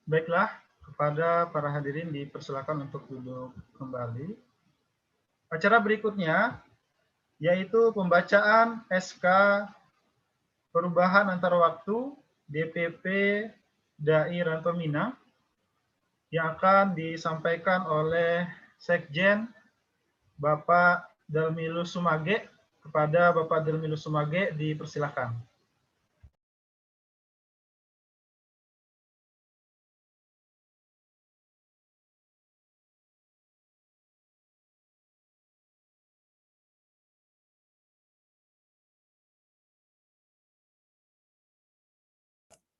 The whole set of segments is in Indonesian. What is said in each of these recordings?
Baiklah, kepada para hadirin dipersilakan untuk duduk kembali. Acara berikutnya yaitu pembacaan SK perubahan antar waktu DPP Dai Ranto Minang yang akan disampaikan oleh Sekjen Bapak Delmilus Sumage. Kepada Bapak Delmilus Sumage dipersilakan.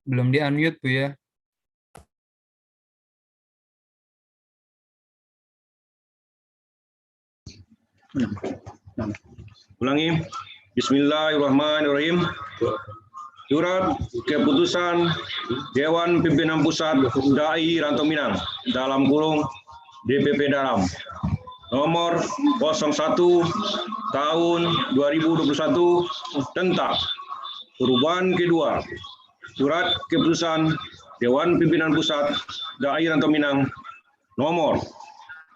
Belum di-unmute, Bu, ya. Ulangi. Bismillahirrahmanirrahim. Surat keputusan Dewan Pimpinan Pusat Dai Ranto Minang dalam kurung DPP Dalam nomor 01 tahun 2021 tentang perubahan kedua Surat Keputusan Dewan Pimpinan Pusat Dai Ranto Minang nomor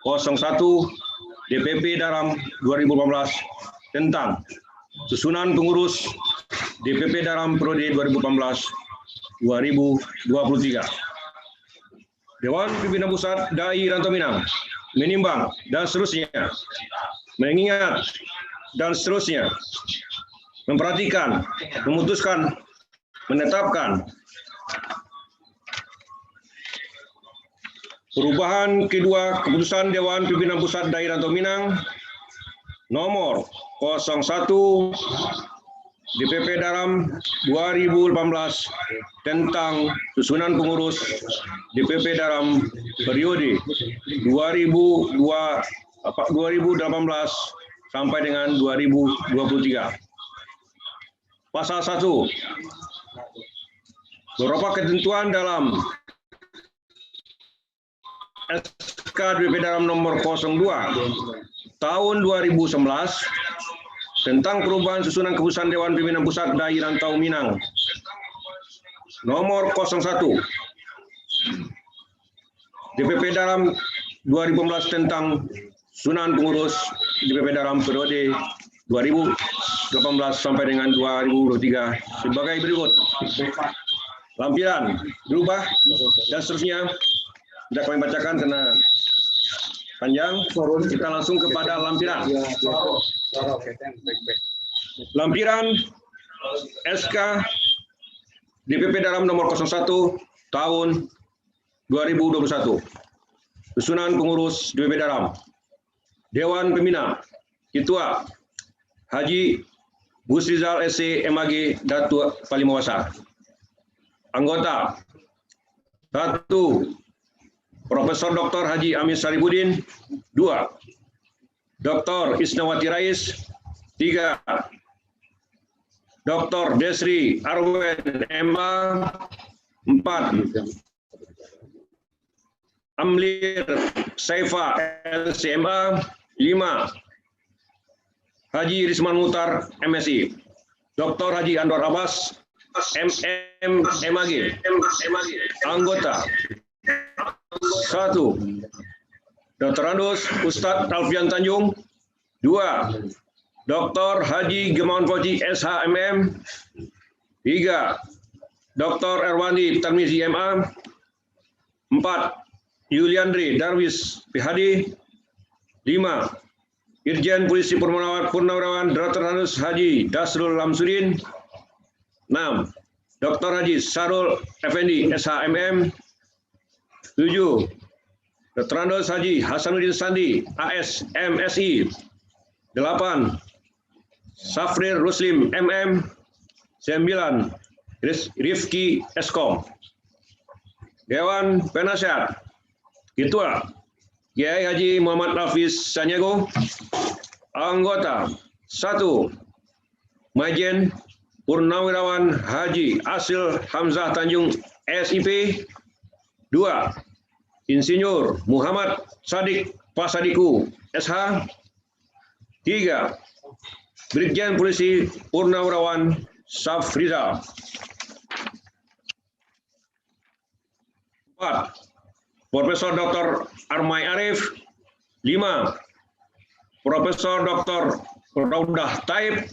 01 DPP Dalam 2018 tentang susunan pengurus DPP Dalam periode 2018-2023. Dewan Pimpinan Pusat Dai Ranto Minang menimbang dan seterusnya, mengingat dan seterusnya, memperhatikan, memutuskan, menetapkan perubahan kedua keputusan Dewan Pimpinan Pusat Dai Ranto Minang nomor 01 DPP Dalam 2018 tentang susunan pengurus DPP Dalam periode 2018 sampai dengan 2023. Pasal 1. Beberapa ketentuan dalam SK DPP Dalam nomor 02 tahun 2011 tentang perubahan susunan keputusan Dewan Pimpinan Pusat Dai Ranto Minang nomor 01 DPP Dalam 2015 tentang susunan pengurus DPP Dalam periode 2018 sampai dengan 2023 sebagai berikut. Lampiran berubah dan seterusnya tidak kami bacakan karena panjang. Kita langsung kepada lampiran. Lampiran SK DPP Dalam nomor 01 tahun 2021. Susunan pengurus DPP Dalam. Dewan Pembina. Ketua Haji Busrizal SC MAG Datuk Palimawasa. Anggota 1. Profesor Dr. Haji Amin Saribudin. 2. Dr. Isnawati Rais. 3. Dr. Desri Arwen MA. 4. Amlir Saifa LCMA. 5. Haji Risman Mutar MSI. Dr. Haji Anwar Abbas MM MAG. Anggota 1. Dr. Andus Ustadz Alfian Tanjung. 2. Dr. Haji Gemawan Fauzi SHMM. 3. Dr. Erwandi Tarmizi MA. 4. Yuliandri Darwis PhD. 5. Irjen Polisi Purnawirawan Dr. Andus Haji Dasrul Lamsudin. 6. Dr. Haji Sarul Effendi SHMM. 7. Dr. Andus Haji Hasanuddin Sandi AS MSI. 8. Safrir Ruslim MM. 9. Rifki Eskom. Dewan Penasehat. Ketua Kiai Haji Muhammad Hafiz Sanyago. Anggota 1. Majen Purnawirawan Haji Asil Hamzah Tanjung SIP. 2. Insinyur Muhammad Sadik Pasadiku SH. 3. Brigjen Polisi Purnawirawan Safrizal. 4. Profesor Dr. Armai Arif. 5. Profesor Dr. Raudah Taib.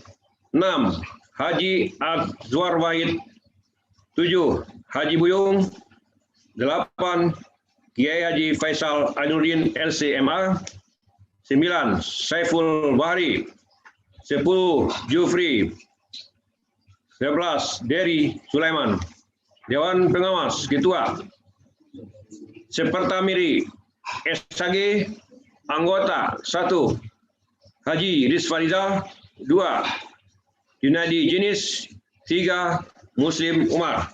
6. Haji Azwar Wahid. 7. Haji Buyung. 8. Kiai Haji Faisal Ainuddin LCMA. 9. Saiful Bahri. 10. Jufri. 11. Dery Sulaiman. Dewan Pengawas Ketua. Seperta Miri SAG. Anggota 1. Haji Rizfariza. 2. Junadi Jenis. 3. Muslim Umar.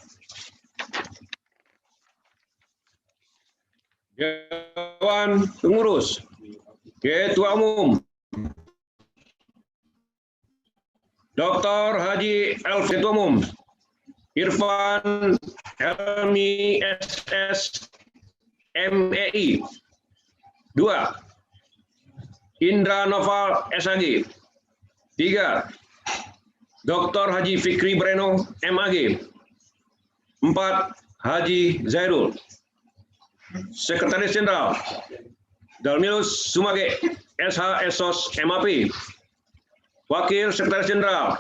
Dewan Pengurus. Ketua Umum Dr. Haji Elf. Ketua Umum Irfan Helmi SS MEI. 2. Indra Noval SAG. 3. Dr. Haji Fikri Breno MAG. 4. Haji Zairul. Sekretaris Jenderal Dalmilus Sumage SH Esos MAP. Wakil Sekretaris Jenderal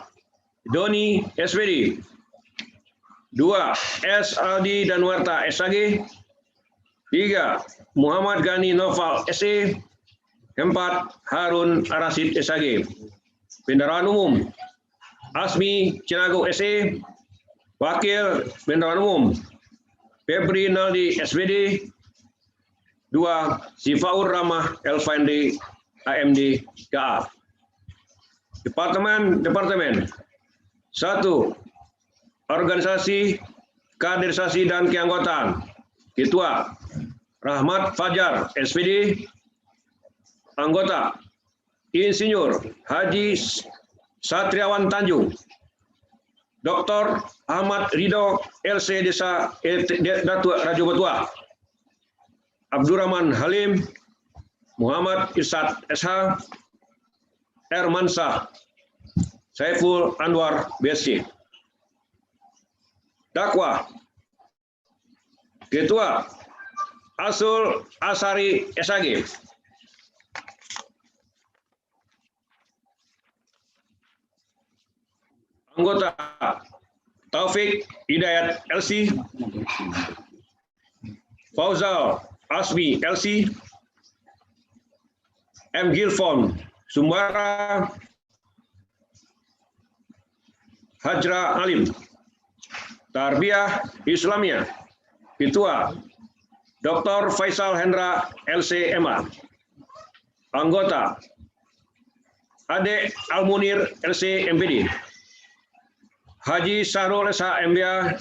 Doni SPD. 2. S. Aldi Danwarta SAG. 3. Muhammad Gani Noval SE. 4. Harun Arasid SAG. Bendahara Umum Asmi Cinago SE. Wakil Bendahara Umum Febri Naldi SPD. 2. Sifaur Rahmah Elfandi AMD KA. Departemen. 1. Organisasi, Kaderisasi dan Keanggotaan. Ketua Rahmat Fajar SPD. Anggota Insinyur Haji Satriawan Tanjung. Dr. Ahmad Ridho LC Desa Datuk Rajo Betua. Abdurrahman Halim. Muhammad Irsad SH. Ermansyah. Saiful Anwar BSc. Dakwah. Ketua Asul Asari SAG. Anggota Taufik Hidayat LC. Fauzal Asmi LC. M. Gilfon Sumbara. Hajra Alim. Tarbiyah Islamiyah. Ketua Dr. Faisal Hendra LCMA. Anggota Ade Almunir LC MPD. Haji Sahrul Esa MBA.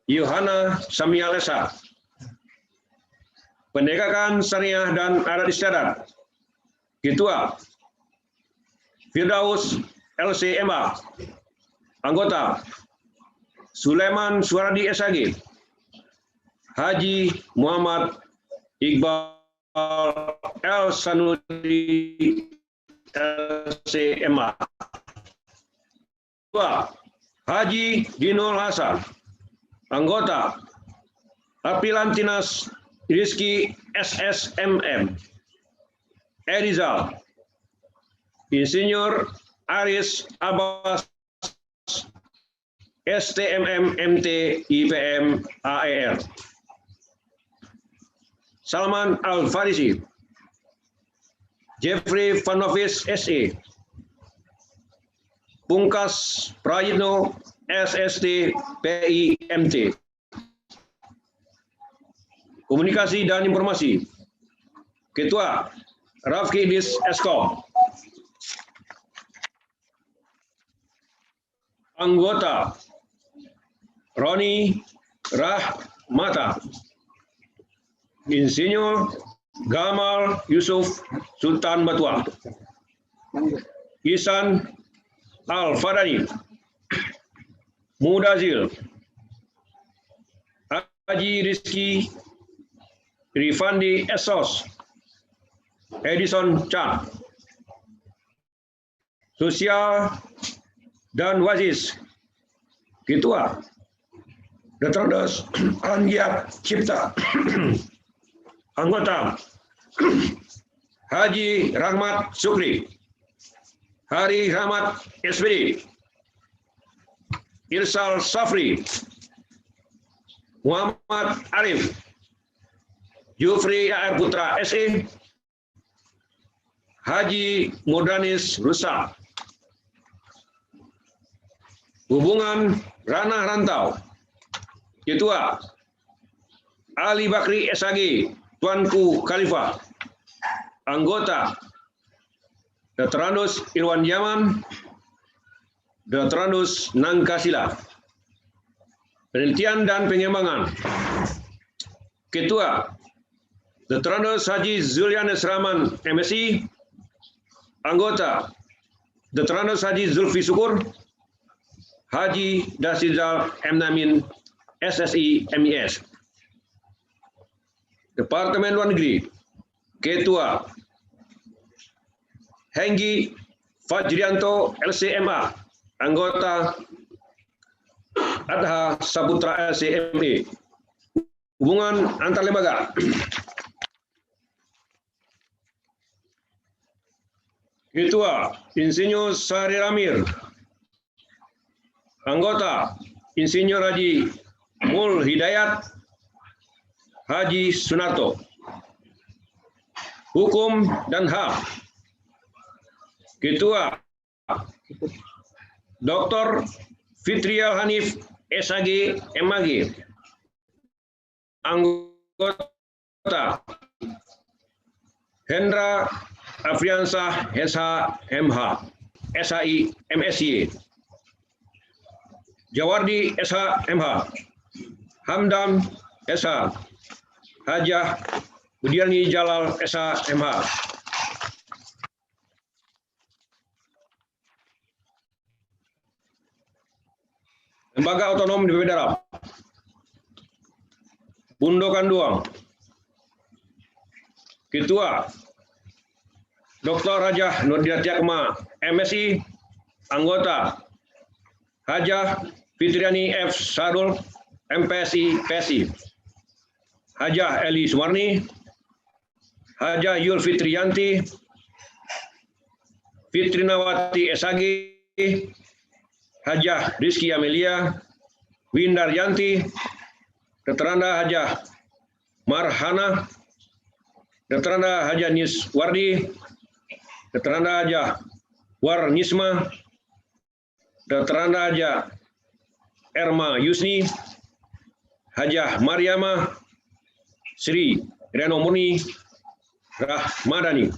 Yohana Samia Lesa. Pendegakan Syariah dan Adat Istiadat. Ketua Firdaus LCMA. Anggota Sulaiman Suardi SAG. Haji Muhammad Iqbal L. Sanudi LCMA. Ketua Haji Dinul Hasan. Anggota Apilantinas Rizki SSMM. Erizal. Insinyur Aris Abbas STMM MT IPM AER. Salman Al-Farisi. Jeffrey Vanovis SE. Pungkas Prayitno SST PIMT. Komunikasi dan Informasi. Ketua Rafki Idris Eskom. Anggota Roni Rahmata. Insinyur Gamal Yusuf Sultan Batua. Ihsan Al-Fadani. Mudazil. Haji Rizki Rifandi Esos. Edison Chan. Sosial dan Waziz. Ketua Dr. Andos Anggiat Cipta. Anggota Haji Rahmat Sukri, Hari Rahmat SPD, Irsal Safri, Muhammad Arif, Jufri AR Putra SE, Haji Mudanis Rusak. Hubungan Ranah Rantau, Ketua Ali Bakri SAG, Tuanku Khalifah. Anggota Dr. Andos Irwan Yaman, Dr. Andos Nangkasila. Penelitian dan pengembangan, Ketua Dr. Andos Haji Zulianes Rahman MSI. Anggota Dr. Andos Haji Zulfi Syukur, Haji Dasizal M. Namin SSI MIS. Departemen Luar Negeri, Ketua Henggi Fajrianto LCMA, Anggota Adha Saputra LCME. Hubungan antar lembaga, Ketua Insinyur Sari Ramir. Anggota Insinyur Haji Mul Hidayat Haji Sunarto. Hukum dan HAM, Ketua Dr. Fitria Hanif SAG MAG. Anggota Hendra Afriansah SH MH SAI MSY. Jawardi SH MH, Hamdan SH, Hajah Budiani Jalal SH MH. Lembaga Otonom di Dalam, Bundokan Duang, Ketua Dr. Hajah Nurdiat Yakma MSI. Anggota Hajah Fitriani F. Sadul MPSI PSI. Hajah Eli Sumarni, Hajah Yul Fitriyanti, Fitrinawati SAG, Hajah Rizky Amelia, Windar Yanti, Dr. Anda Hajah Marhana, Dr. Anda Hajah Niswardi, Dr. Anda Hajah Warnisma, Dr. Anda Hajah Erma Yusni, Hajah Mariama, Sri Reno Murni Rahmadani.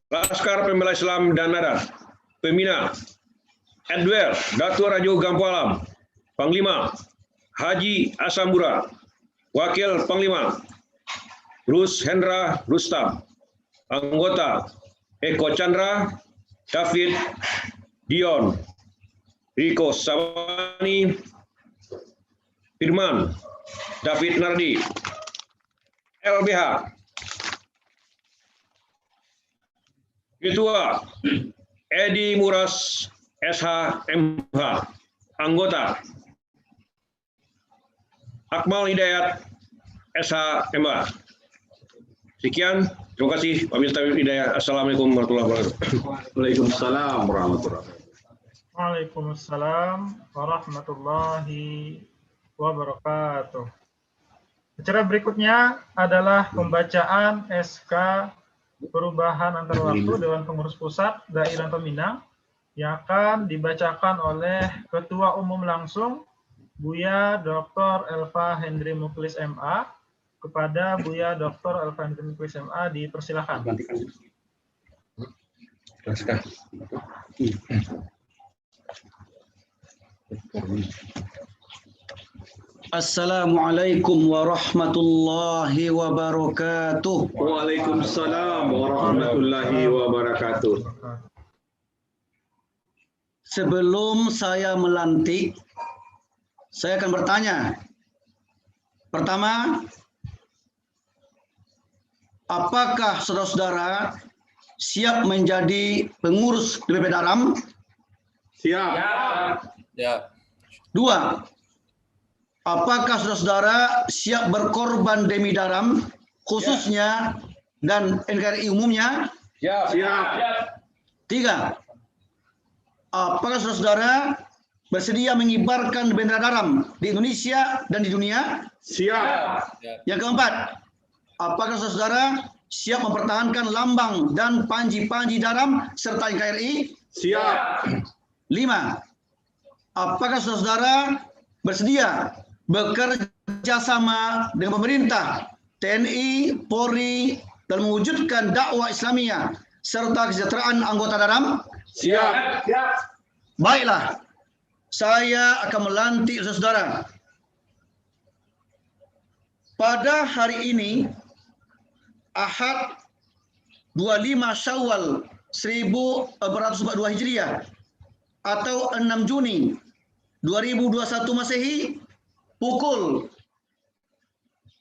Laskar Pembela Islam dan Adat, Pembina Edwel Datuk Rajo Gampualam, Panglima Haji Asambura, Wakil Panglima Rus Hendra Rustam, Anggota Eko Chandra, David Dion, Riko Sabani, Firman David Nardi, LBH. Ketua Edi Muras SHMH. Anggota Akmal Hidayat SHMH. Sekian, terima kasih. Wabillahi taufiq hidayah. Assalamualaikum warahmatullahi wabarakatuh. Waalaikumsalam warahmatullahi wabarakatuh. Waalaikumsalam warahmatullahi wabarakatuh. Acara berikutnya adalah pembacaan SK perubahan antar waktu Dewan Pengurus Pusat Daerah Pembina yang akan dibacakan oleh Ketua Umum langsung Buya Dr. Elva Hendri Muklis MA. Kepada Buya Dr. Elva Hendri Muklis MA dipersilakan. Assalamualaikum warahmatullahi wabarakatuh. Waalaikumsalam warahmatullahi wabarakatuh. Sebelum saya melantik, saya akan bertanya. Pertama, apakah saudara-saudara siap menjadi pengurus DPP Daram? Siap. Ya. 2. Apakah saudara-saudara siap berkorban demi daram, khususnya dan NKRI umumnya? Siap. 3. Apakah saudara-saudara bersedia mengibarkan bendera daram di Indonesia dan di dunia? Siap. Yang keempat, apakah saudara-saudara siap mempertahankan lambang dan panji-panji daram serta NKRI? Siap. 5. Apakah saudara-saudara bersedia bekerja sama dengan pemerintah, TNI, Polri dalam mewujudkan dakwah Islamiyah serta kesejahteraan anggota daram? Siap. Baiklah, saya akan melantik saudara. Pada hari ini, Ahad 25 Syawal 1442 Hijriah atau 6 Juni 2021 Masehi pukul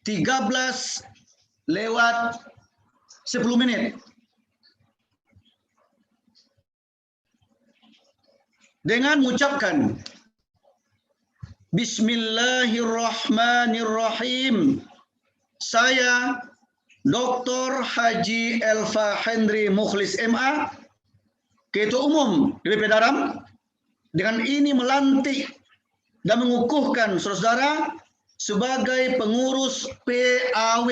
13:10 dengan mengucapkan Bismillahirrahmanirrahim. Saya Dr. Haji Elva Hendri Mukhlis MA, Ketua Umum DPP Daram, dengan ini melantik dan mengukuhkan saudara sebagai pengurus PAW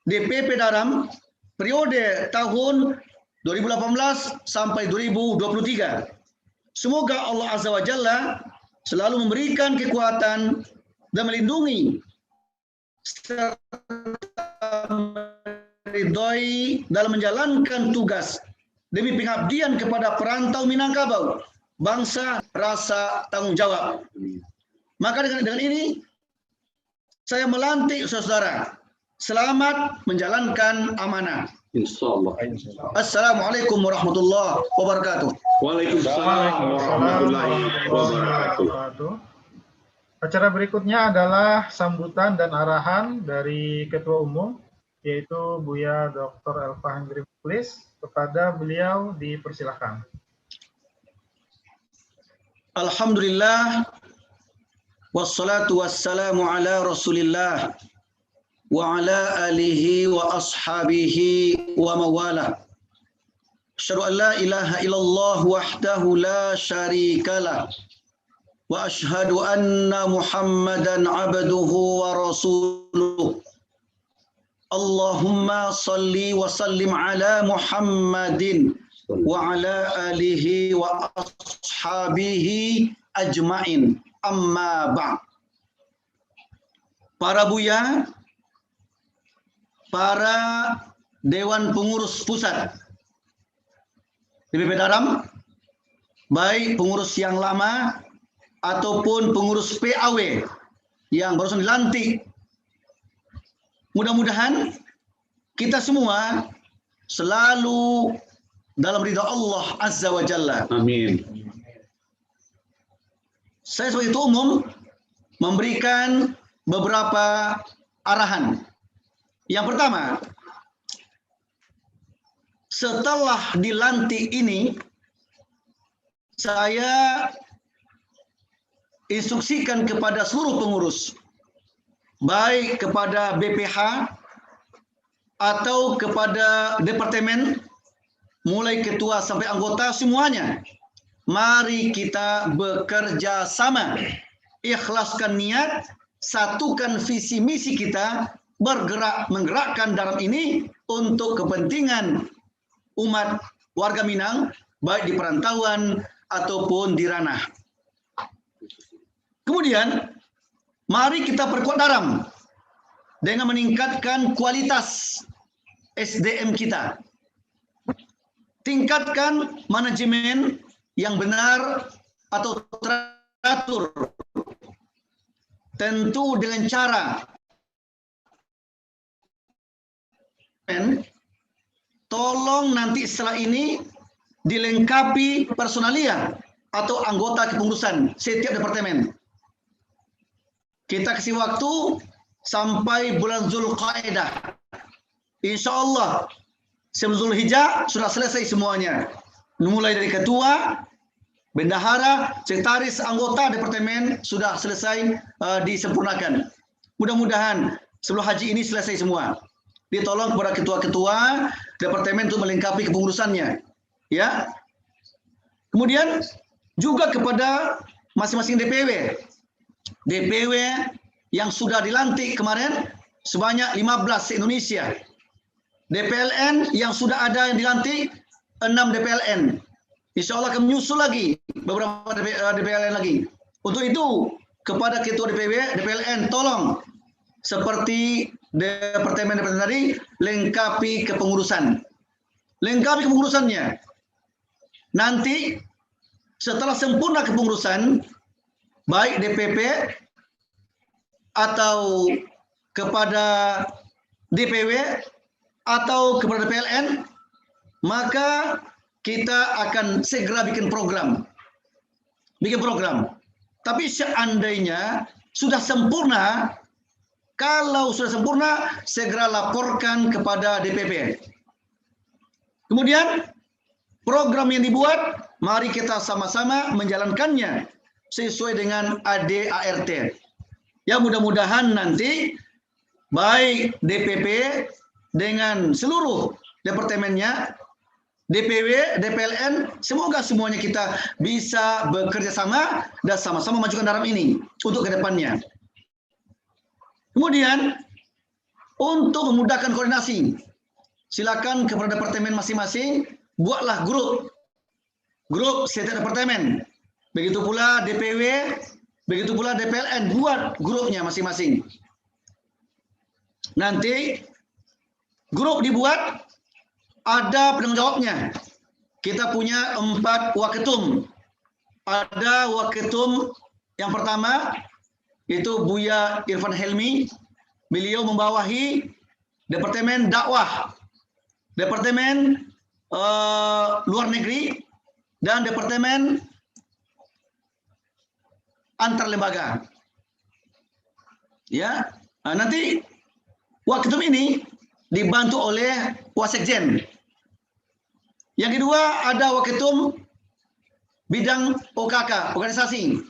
DPP Daram periode tahun 2018 sampai 2023. Semoga Allah Azza wa Jalla selalu memberikan kekuatan dan melindungi serta meridhoi dalam menjalankan tugas demi pengabdian kepada perantau Minangkabau, bangsa, rasa tanggung jawab. Maka dengan ini saya melantik saudara. Selamat menjalankan amanah. Insyaallah. Assalamualaikum warahmatullahi wabarakatuh. Waalaikumsalam warahmatullahi wabarakatuh. Acara berikutnya adalah sambutan dan arahan dari Ketua Umum, yaitu Buya Dr. Elva Hendri Mukhlis. Kepada beliau dipersilakan. Alhamdulillah, wassalatu wassalamu ala Rasulillah wa ala alihi wa ashabihi wa mawala. Asyhadu an la ilaha illallah wahdahu la syarikalah wa asyhadu anna Muhammadan abduhu wa rasuluh. Allahumma salli wa sallim ala Muhammadin wa ala alihi wa ashabihi ajmain. Amma ba'd. Para buya, para Dewan Pengurus Pusat DPP Daram, baik pengurus yang lama ataupun pengurus PAW yang barusan dilantik, mudah-mudahan kita semua selalu dalam ridha Allah Azza wa Jalla. Amin. Saya sebagai Ketua Umum memberikan beberapa arahan. Yang pertama, setelah dilantik ini, saya instruksikan kepada seluruh pengurus, baik kepada BPH atau kepada departemen, mulai ketua sampai anggota semuanya, mari kita bekerja sama, ikhlaskan niat, satukan visi misi kita, menggerakkan dalam ini untuk kepentingan umat warga Minang, baik di perantauan ataupun di ranah. Kemudian, mari kita perkuat daram dengan meningkatkan kualitas SDM kita. Tingkatkan manajemen yang benar atau teratur. Tentu dengan cara tolong nanti setelah ini dilengkapi personalia atau anggota kepengurusan setiap departemen. Kita kasih waktu sampai bulan Zulqa'dah. Insya Allah sebelum Zulhijjah sudah selesai semuanya. Mulai dari ketua, bendahara, sekretaris, anggota departemen sudah selesai disempurnakan. Mudah-mudahan sebelum haji ini selesai semua. Ditolong kepada ketua-ketua departemen untuk melengkapi kepengurusannya. Ya. Kemudian juga kepada masing-masing DPW. DPW yang sudah dilantik kemarin sebanyak 15 se-Indonesia. DPLN yang sudah ada yang dilantik 6 DPLN. Insya Allah akan menyusul lagi beberapa DPLN lagi. Untuk itu kepada ketua DPW, DPLN tolong seperti departemen tadi lengkapi kepengurusan. Lengkapi kepengurusannya. Nanti setelah sempurna kepengurusan baik DPP atau kepada DPW atau kepada DPLN, maka kita akan segera bikin program. Bikin program. Tapi seandainya sudah sempurna, kalau sudah sempurna, segera laporkan kepada DPP. Kemudian, program yang dibuat, mari kita sama-sama menjalankannya sesuai dengan ADART. Ya, mudah-mudahan nanti baik DPP dengan seluruh departemennya, DPW, DPLN, semoga semuanya kita bisa bekerja sama dan sama-sama majukan dalam ini untuk ke depannya. Kemudian, untuk memudahkan koordinasi, silakan kepada departemen masing-masing, buatlah grup setiap departemen. Begitu pula DPW, begitu pula DPLN, buat grupnya masing-masing. Nanti grup dibuat, ada penanggung jawabnya. Kita punya 4 waketum. Ada waketum yang pertama, itu Buya Irfan Helmi. Beliau membawahi Departemen Dakwah, Departemen Luar Negeri, dan Departemen Antar Lembaga. Ya, nanti waketum ini dibantu oleh Wasekjen. Yang kedua ada waketum bidang OKK, organisasi.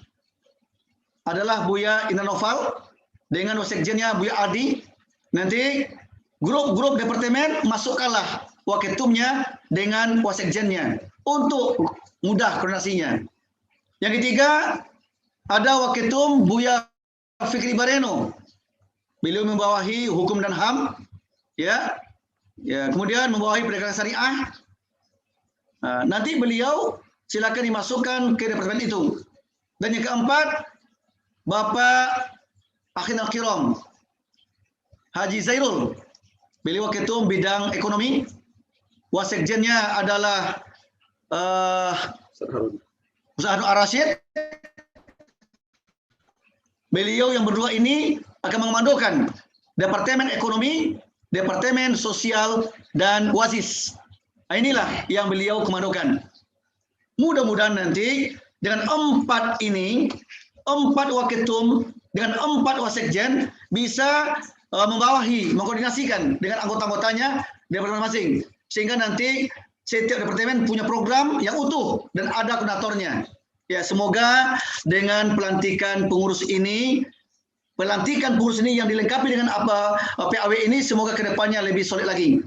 Adalah Buya Indra Noval dengan Wasekjennya Buya Adi. Nanti grup-grup departemen masukkanlah waketumnya dengan Wasekjennya untuk mudah koordinasinya. Yang ketiga ada waketum Buya Fikri Bareno. Beliau membawahi hukum dan HAM, ya, kemudian membawahi perdagangan syariah. Nanti beliau silakan dimasukkan ke departemen itu. Dan yang keempat, Bapak Akhin Al-Kiram, Haji Zairul. Beliau ketum bidang ekonomi. Wasekjennya adalah Ustaz Harun Ar-Rasyid. Beliau yang berdua ini akan mengomandokan Departemen Ekonomi, Departemen Sosial, dan WASIS. Inilah yang beliau komandokan. Mudah-mudahan nanti dengan 4 ini, 4 waketum dengan 4 wasekjen bisa membawahi, mengkoordinasikan dengan anggota-anggotanya departemen masing. Sehingga nanti setiap departemen punya program yang utuh dan ada koordinatornya. Ya, semoga dengan pelantikan pengurus ini yang dilengkapi dengan PAW ini, semoga kedepannya lebih solid lagi.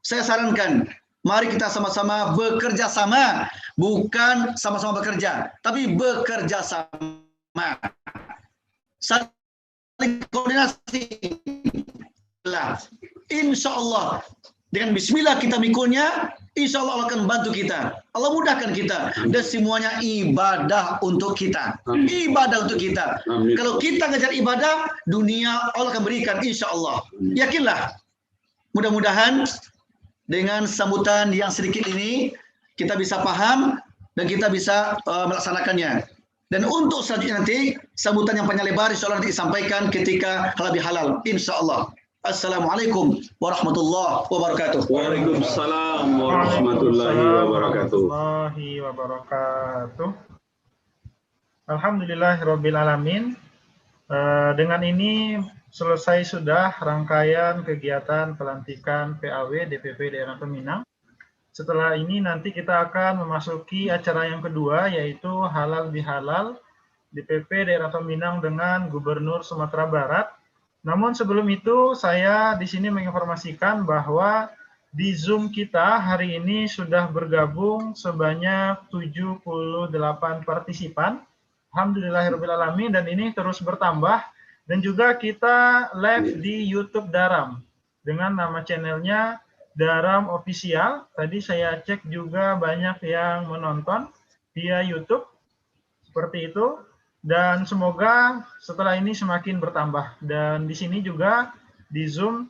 Saya sarankan, mari kita sama-sama bekerja sama, bukan sama-sama bekerja, tapi bekerja sama. Saling koordinasi. Insya Allah, dengan bismillah kita mikulnya, insya Allah Allah akan bantu kita. Allah mudahkan kita. Dan semuanya ibadah untuk kita. Ibadah untuk kita. Kalau kita ngejar ibadah, dunia Allah akan berikan insya Allah. Yakinlah. Mudah-mudahan dengan sambutan yang sedikit ini, kita bisa paham dan kita bisa melaksanakannya. Dan untuk selanjutnya nanti, sambutan yang panjang lebar insya Allah nanti disampaikan ketika lebih halal. Insya Allah. Assalamualaikum warahmatullahi wabarakatuh. Waalaikumsalam warahmatullahi wabarakatuh. Alhamdulillahirabbil alamin. Dengan ini selesai sudah rangkaian kegiatan pelantikan PAW DPP Daerah Peminang. Setelah ini nanti kita akan memasuki acara yang kedua, yaitu Halal Bihalal DPP Daerah Peminang dengan Gubernur Sumatera Barat. Namun sebelum itu, saya di sini menginformasikan bahwa di Zoom kita hari ini sudah bergabung sebanyak 78 partisipan. Alhamdulillahirrahmanirrahim, dan ini terus bertambah. Dan juga kita live di YouTube Daram dengan nama channelnya Daram Official. Tadi saya cek juga banyak yang menonton via YouTube. Seperti itu. Dan semoga setelah ini semakin bertambah. Dan di sini juga di Zoom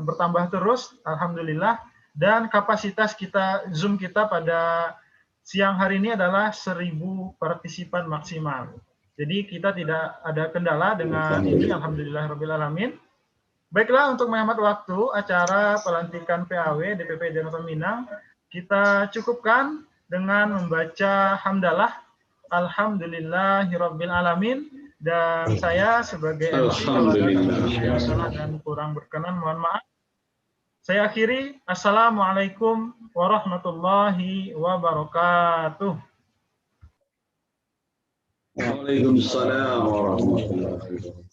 bertambah terus, alhamdulillah. Dan kapasitas kita Zoom kita pada siang hari ini adalah 1000 partisipan maksimal. Jadi kita tidak ada kendala dengan ini, alhamdulillahirrahmanirrahim. Baiklah, untuk menghemat waktu acara pelantikan PAW DPP Daerah Peminang kita cukupkan dengan membaca hamdalah alhamdulillahirabbil alamin, dan saya sebagai MC kalau ada salah dan kurang berkenan mohon maaf. Saya akhiri, assalamualaikum warahmatullahi wabarakatuh. Waalaikumsalam warahmatullahi wabarakatuh.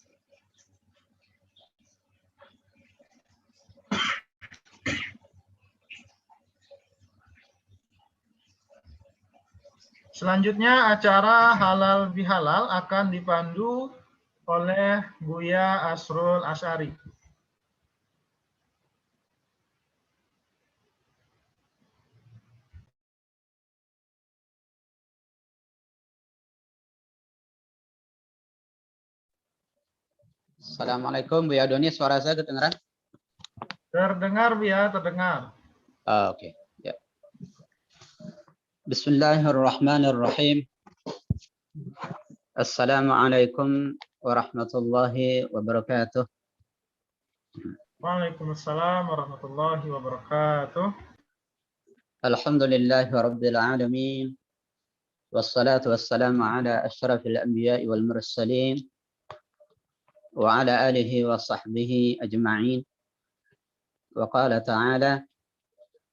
Selanjutnya acara Halal Bihalal akan dipandu oleh Buya Asrul Asyari. Assalamualaikum, Buya Doni, suara saya kedengaran? Terdengar, Buya, terdengar. Oke. Ya. Bismillahirrahmanirrahim. Assalamualaikum warahmatullahi wabarakatuh. Waalaikumsalam warahmatullahi wabarakatuh. Alhamdulillahi rabbil alamin. Wassalatu wassalamu ala asyrafil anbiya'i wal mursalin. وعلى آله وصحبه أجمعين. وقال تعالى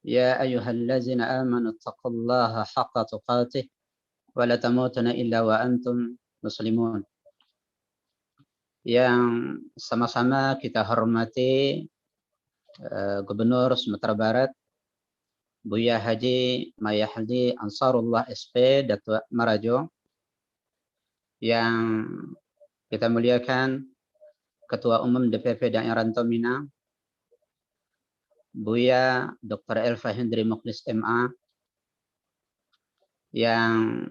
يا أيها الذين آمنوا اتقوا الله حق تقاته ولا تموتن إلا وأنتم muslimun. Yang sama-sama kita hormati Gubernur Sumatera Barat Buya Haji Mayahdi Ansarullah SP Datuk Marajo, yang kita muliakan Ketua Umum DPP Daerah Peminang Buya Dr. Elva Hendri Mukhlis MA, yang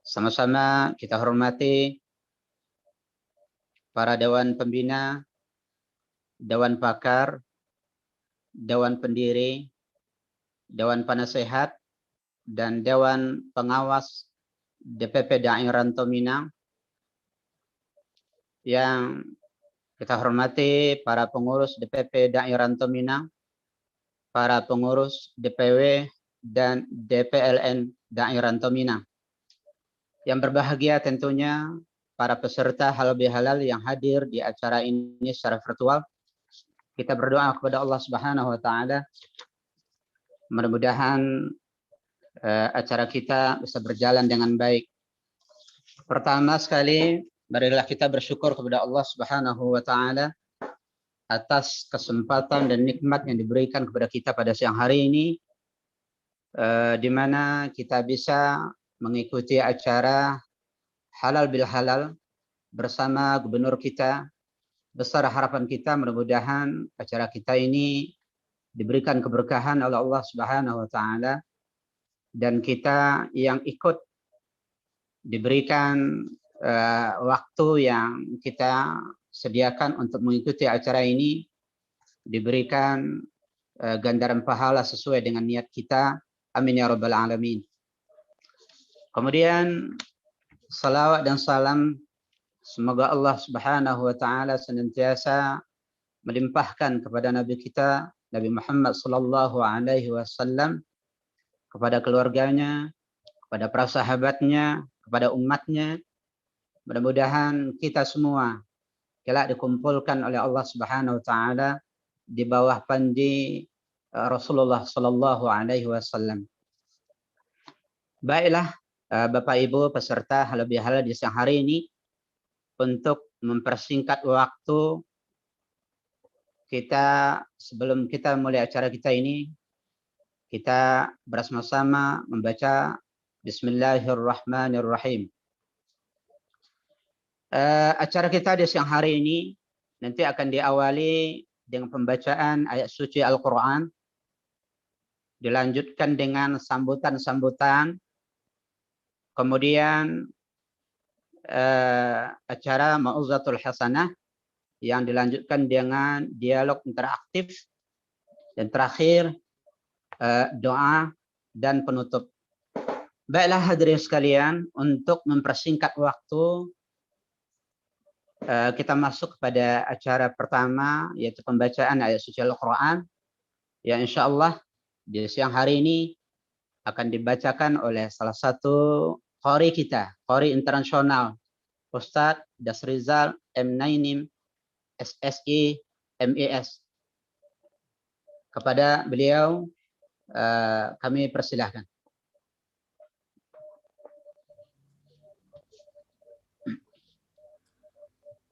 sama-sama kita hormati para Dewan Pembina, Dewan Pakar, Dewan Pendiri, Dewan Penasehat, dan Dewan Pengawas DPP Daerah Peminang, yang kita hormati para pengurus DPP Daerah Peminang, para pengurus DPW dan DPLN Daerah Peminang. Yang berbahagia tentunya para peserta halal bihalal yang hadir di acara ini secara virtual. Kita berdoa kepada Allah Subhanahu wa taala, mudah-mudahan acara kita bisa berjalan dengan baik. Pertama sekali, marilah kita bersyukur kepada Allah Subhanahu wa taala atas kesempatan dan nikmat yang diberikan kepada kita pada siang hari ini, di mana kita bisa mengikuti acara halal bil halal bersama gubernur kita. Besar harapan kita mudah-mudahan acara kita ini diberikan keberkahan oleh Allah Subhanahu wa taala, dan kita yang ikut diberikan waktu yang kita sediakan untuk mengikuti acara ini, diberikan gandaran pahala sesuai dengan niat kita. Amin ya rabbal alamin. Kemudian salawat dan salam semoga Allah Subhanahu wa taala senantiasa melimpahkan kepada Nabi kita Nabi Muhammad sallallahu alaihi wasallam, kepada keluarganya, kepada para sahabatnya, kepada umatnya. Mudah-mudahan kita semua kelak dikumpulkan oleh Allah Subhanahu wa taala di bawah pandi Rasulullah Sallallahu Alaihi Wasallam. Baiklah, Bapak Ibu peserta halal bihalal di siang hari ini, untuk mempersingkat waktu kita, sebelum kita mulai acara kita ini, kita bersama-sama membaca Bismillahirrahmanirrahim. Acara kita di siang hari ini nanti akan diawali dengan pembacaan ayat suci Al-Quran, dilanjutkan dengan sambutan-sambutan, kemudian acara Mau'izatul Hasanah yang dilanjutkan dengan dialog interaktif, dan terakhir doa dan penutup. Baiklah hadirin sekalian, untuk mempersingkat waktu, kita masuk kepada acara pertama, yaitu pembacaan ayat suci Al-Quran, yang insya Allah di siang hari ini akan dibacakan oleh salah satu qari kita, qari internasional, Ustadz Dasrizal M. Nainim, SSI, MES. Kepada beliau kami persilahkan.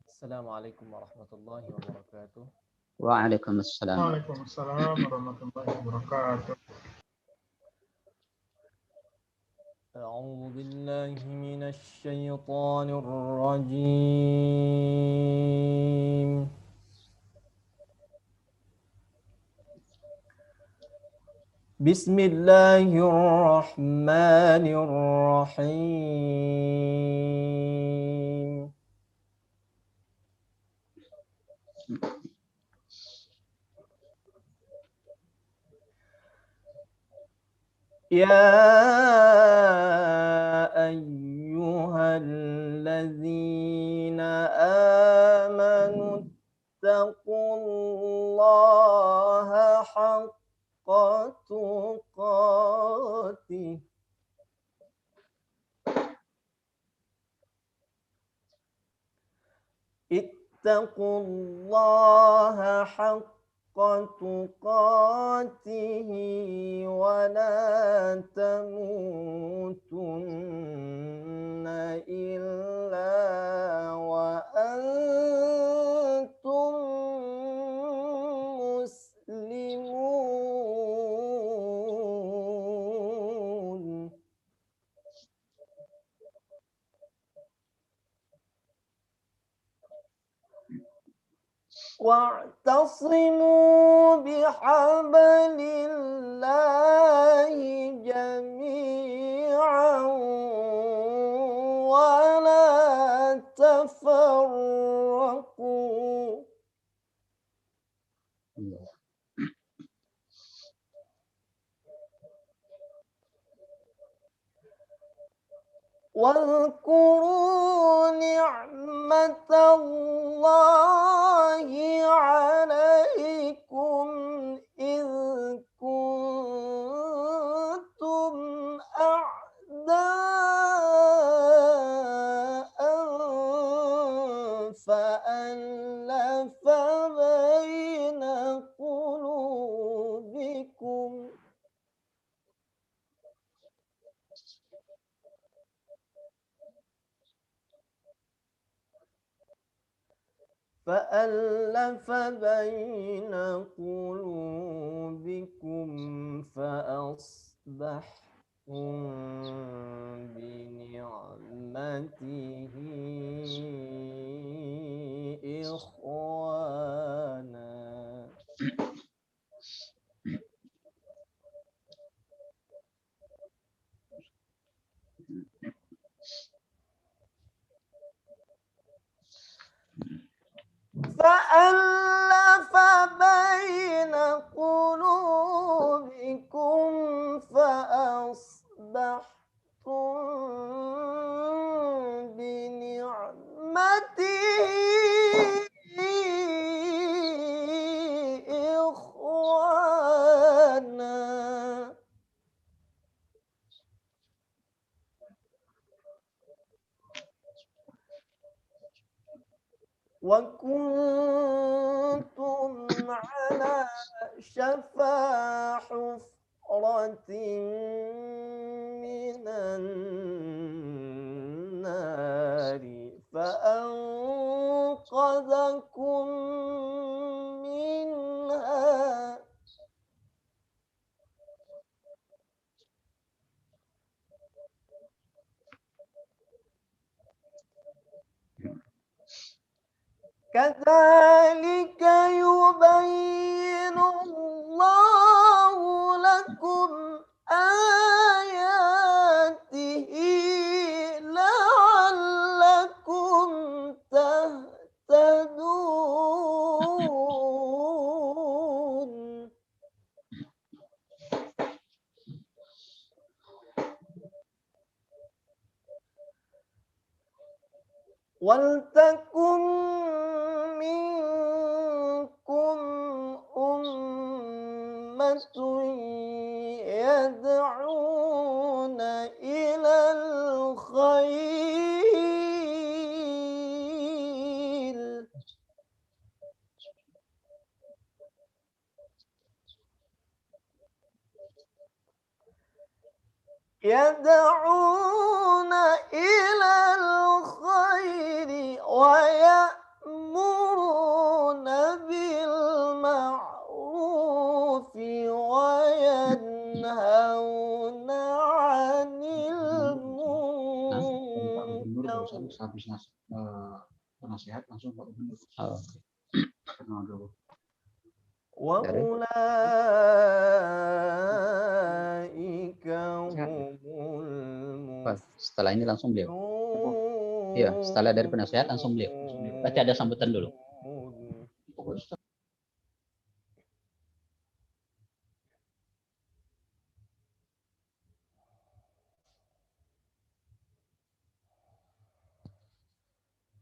Assalamualaikum warahmatullahi wabarakatuh. Waalaikumsalam. Waalaikumsalam warahmatullahi wabarakatuh. أعوذ بالله من الشيطان الرجيم. بسم الله الرحمن الرحيم. يا أيها الذين آمنوا اتقوا الله حق تقاته اتقوا الله حق تقاته ولا تموتن إلا وأنتم مسلمون. واعتصموا بحبل الله جميعا ولا تفرقوا. واذكروا نعمة الله عليكم إذ كنتم أعداء فألف بين قلوبكم فأصبحتم بنعمته إخوانا. فألف بين قلوبكم فأصبحتم بنعمته إخوانا. وكنتم على شفا حفرة من النار فأنقذكم منها كذلك يبين الله لكم آياته لعلكم تهتدون ولتكن منكم أمة يدعون إلى الخير يدعون إلى الخير ويأمرون بالمعروف وينهون عن المنكر Habis nasihat langsung Pak Gubernur. Kenal dulu. وأولئك هم Setelah ini langsung beliau. Iya, setelah dari penasehat langsung beliau. Berarti ada sambutan dulu.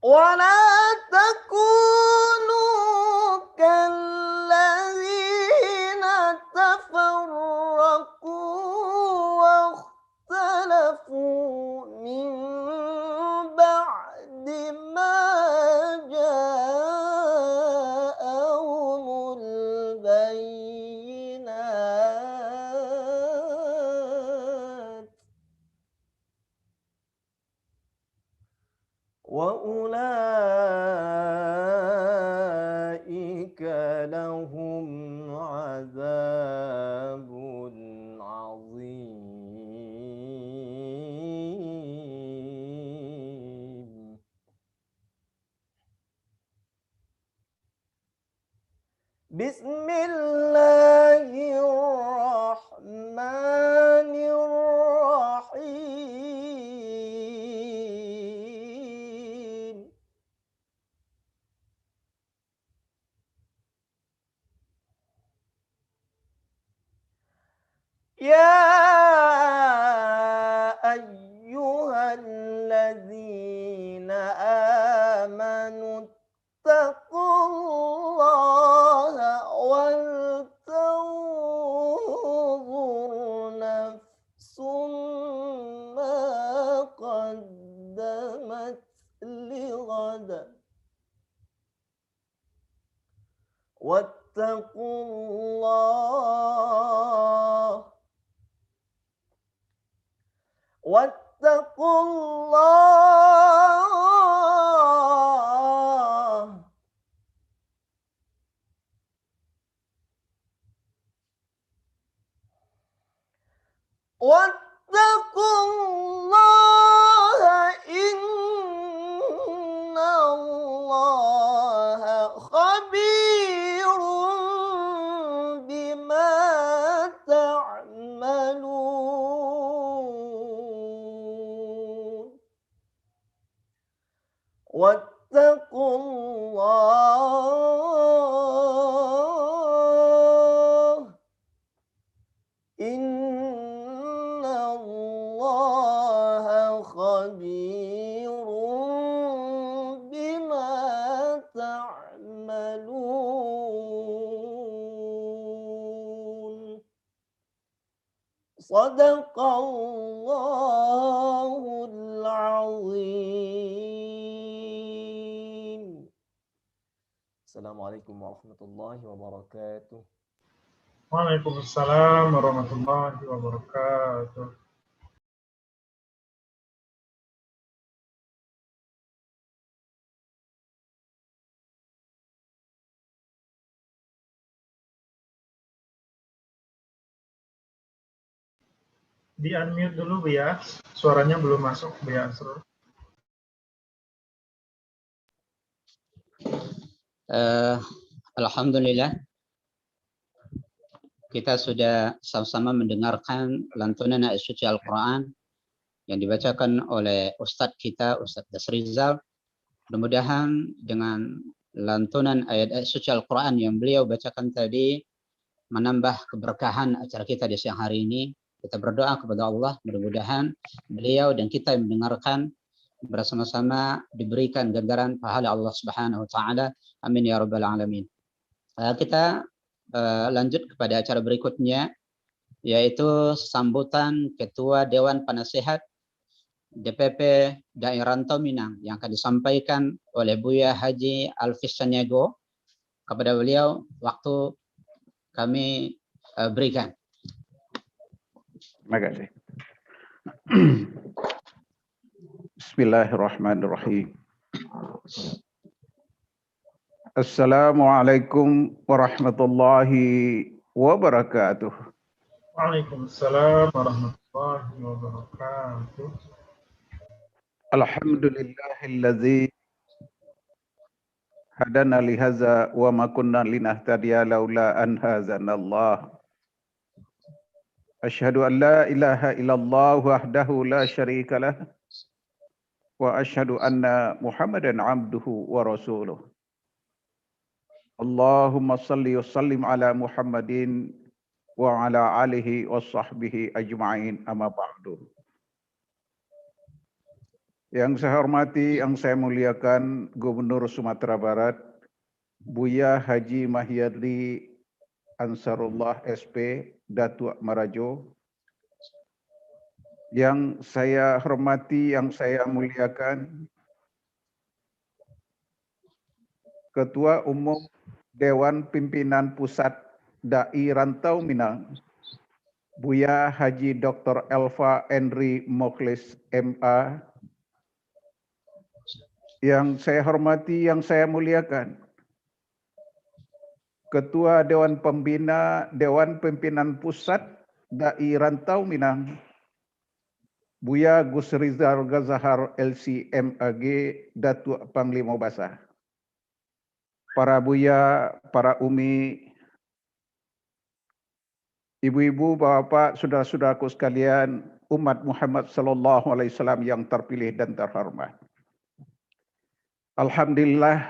ولا تكونوا كالذين تفرقوا واختلفوا من بعد ما جاءهم البينات وأولئك لهم عذاب عظيم بسم الله الرحمن الرحيم يا أيها الذين آمنوا اتقوا الله ولتنظر نفس ما قدمت لغد واتقوا الله واتقوا الله واتقوا الله إن الله خبير بما تعملون واتقوا الله إن الله خبير بما تعملون صدق الله العظيم Assalamualaikum warahmatullahi wabarakatuh. Waalaikumsalam warahmatullahi wabarakatuh. Di unmute dulu Bu ya, suaranya belum masuk Bu ya. Alhamdulillah, kita sudah sama-sama mendengarkan lantunan ayat suci Al-Quran yang dibacakan oleh Ustadz kita, Ustadz Dasrizal. Mudah-mudahan dengan lantunan ayat-ayat suci Al-Quran yang beliau bacakan tadi menambah keberkahan acara kita di siang hari ini. Kita berdoa kepada Allah, mudah-mudahan beliau dan kita yang mendengarkan bersama-sama diberikan ganjaran pahala Allah Subhanahu wa taala. Amin ya rabbal alamin. Kita lanjut kepada acara berikutnya, yaitu sambutan Ketua Dewan Penasehat DPP Daerah Rantau Minang yang akan disampaikan oleh Buya Haji Alfis Sanyego. Kepada beliau waktu kami berikan. Terima kasih. Bismillahirrahmanirrahim. Assalamualaikum warahmatullahi wabarakatuh. Waalaikumsalam warahmatullahi wabarakatuh. Alhamdulillahilladzi hadana lihaza wa ma kunna linahtadiya laula an hadzanallah. Asyhadu an la ilaha illallah wahdahu la syarika lah wa asyhadu anna Muhammadan abduhu wa rasuluh. Allahumma salli wa sallim ala Muhammadin wa ala alihi wa sahbihi ajma'in amma ba'du. Yang saya hormati, yang saya muliakan Gubernur Sumatera Barat, Buya Haji Mahyadi Ansarullah SP, Datuk Marajo. Yang saya hormati, yang saya muliakan, Ketua Umum Dewan Pimpinan Pusat Dai Rantau Minang, Buya Haji Dr. Elva Henry Mokhlis MA. Yang saya hormati, yang saya muliakan, Ketua Dewan Pembina Dewan Pimpinan Pusat Dai Rantau Minang, Buya Gus Rizal Gazahar LC MAG, Datuk Panglima Basah. Para Buya, para Umi, ibu-ibu, bapak, saudara-saudaraku sekalian, umat Muhammad sallallahu alaihi wasallam yang terpilih dan terhormat. Alhamdulillah,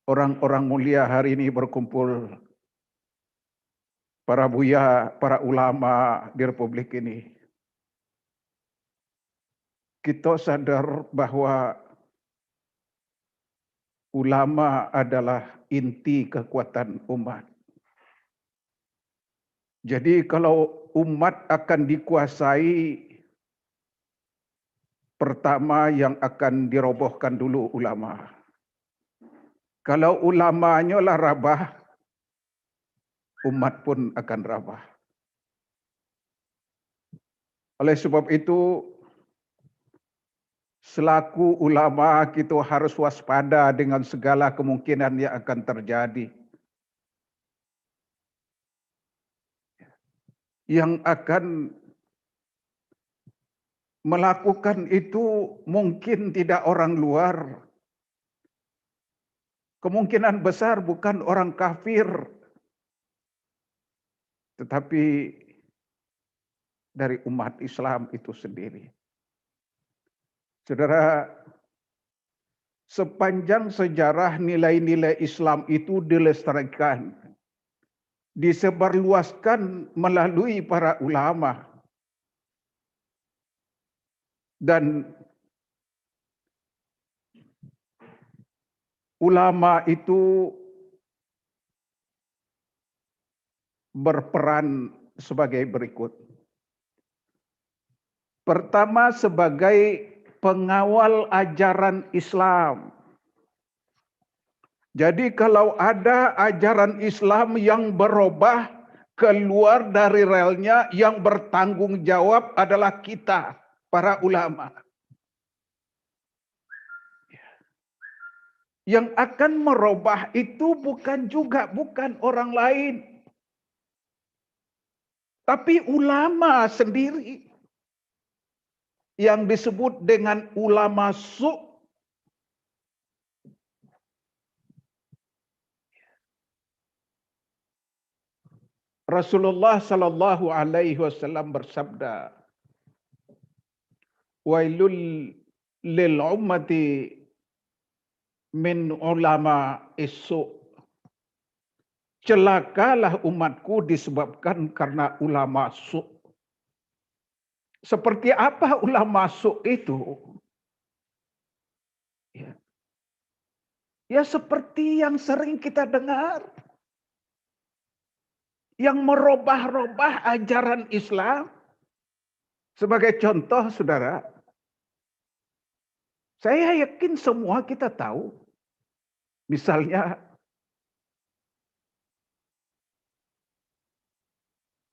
orang-orang mulia hari ini berkumpul. Para buya, para ulama di Republik ini. Kita sadar bahwa ulama adalah inti kekuatan umat. Jadi kalau umat akan dikuasai, pertama yang akan dirobohkan dulu ulama. Kalau ulamanya lah rabah, umat pun akan rabah. Oleh sebab itu, selaku ulama kita harus waspada dengan segala kemungkinan yang akan terjadi. Yang akan melakukan itu mungkin tidak orang luar. Kemungkinan besar bukan orang kafir. Tetapi dari umat Islam itu sendiri. Saudara, sepanjang sejarah nilai-nilai Islam itu dilestarikan, disebarluaskan melalui para ulama. Dan ulama itu berperan sebagai berikut. Pertama, sebagai pengawal ajaran Islam Jadi kalau ada ajaran Islam yang berubah, keluar dari relnya, yang bertanggung jawab adalah kita, para ulama. Yang akan merubah itu bukan orang lain, tapi ulama sendiri. Yang disebut dengan ulama su'. Rasulullah sallallahu alaihi wasallam bersabda, "Wailul lil ummati min ulama isu." Celakalah umatku disebabkan karena ulama su'. Seperti apa ulama su' itu? Ya seperti yang sering kita dengar. Yang merubah-rubah ajaran Islam. Sebagai contoh, saudara, saya yakin semua kita tahu. Misalnya,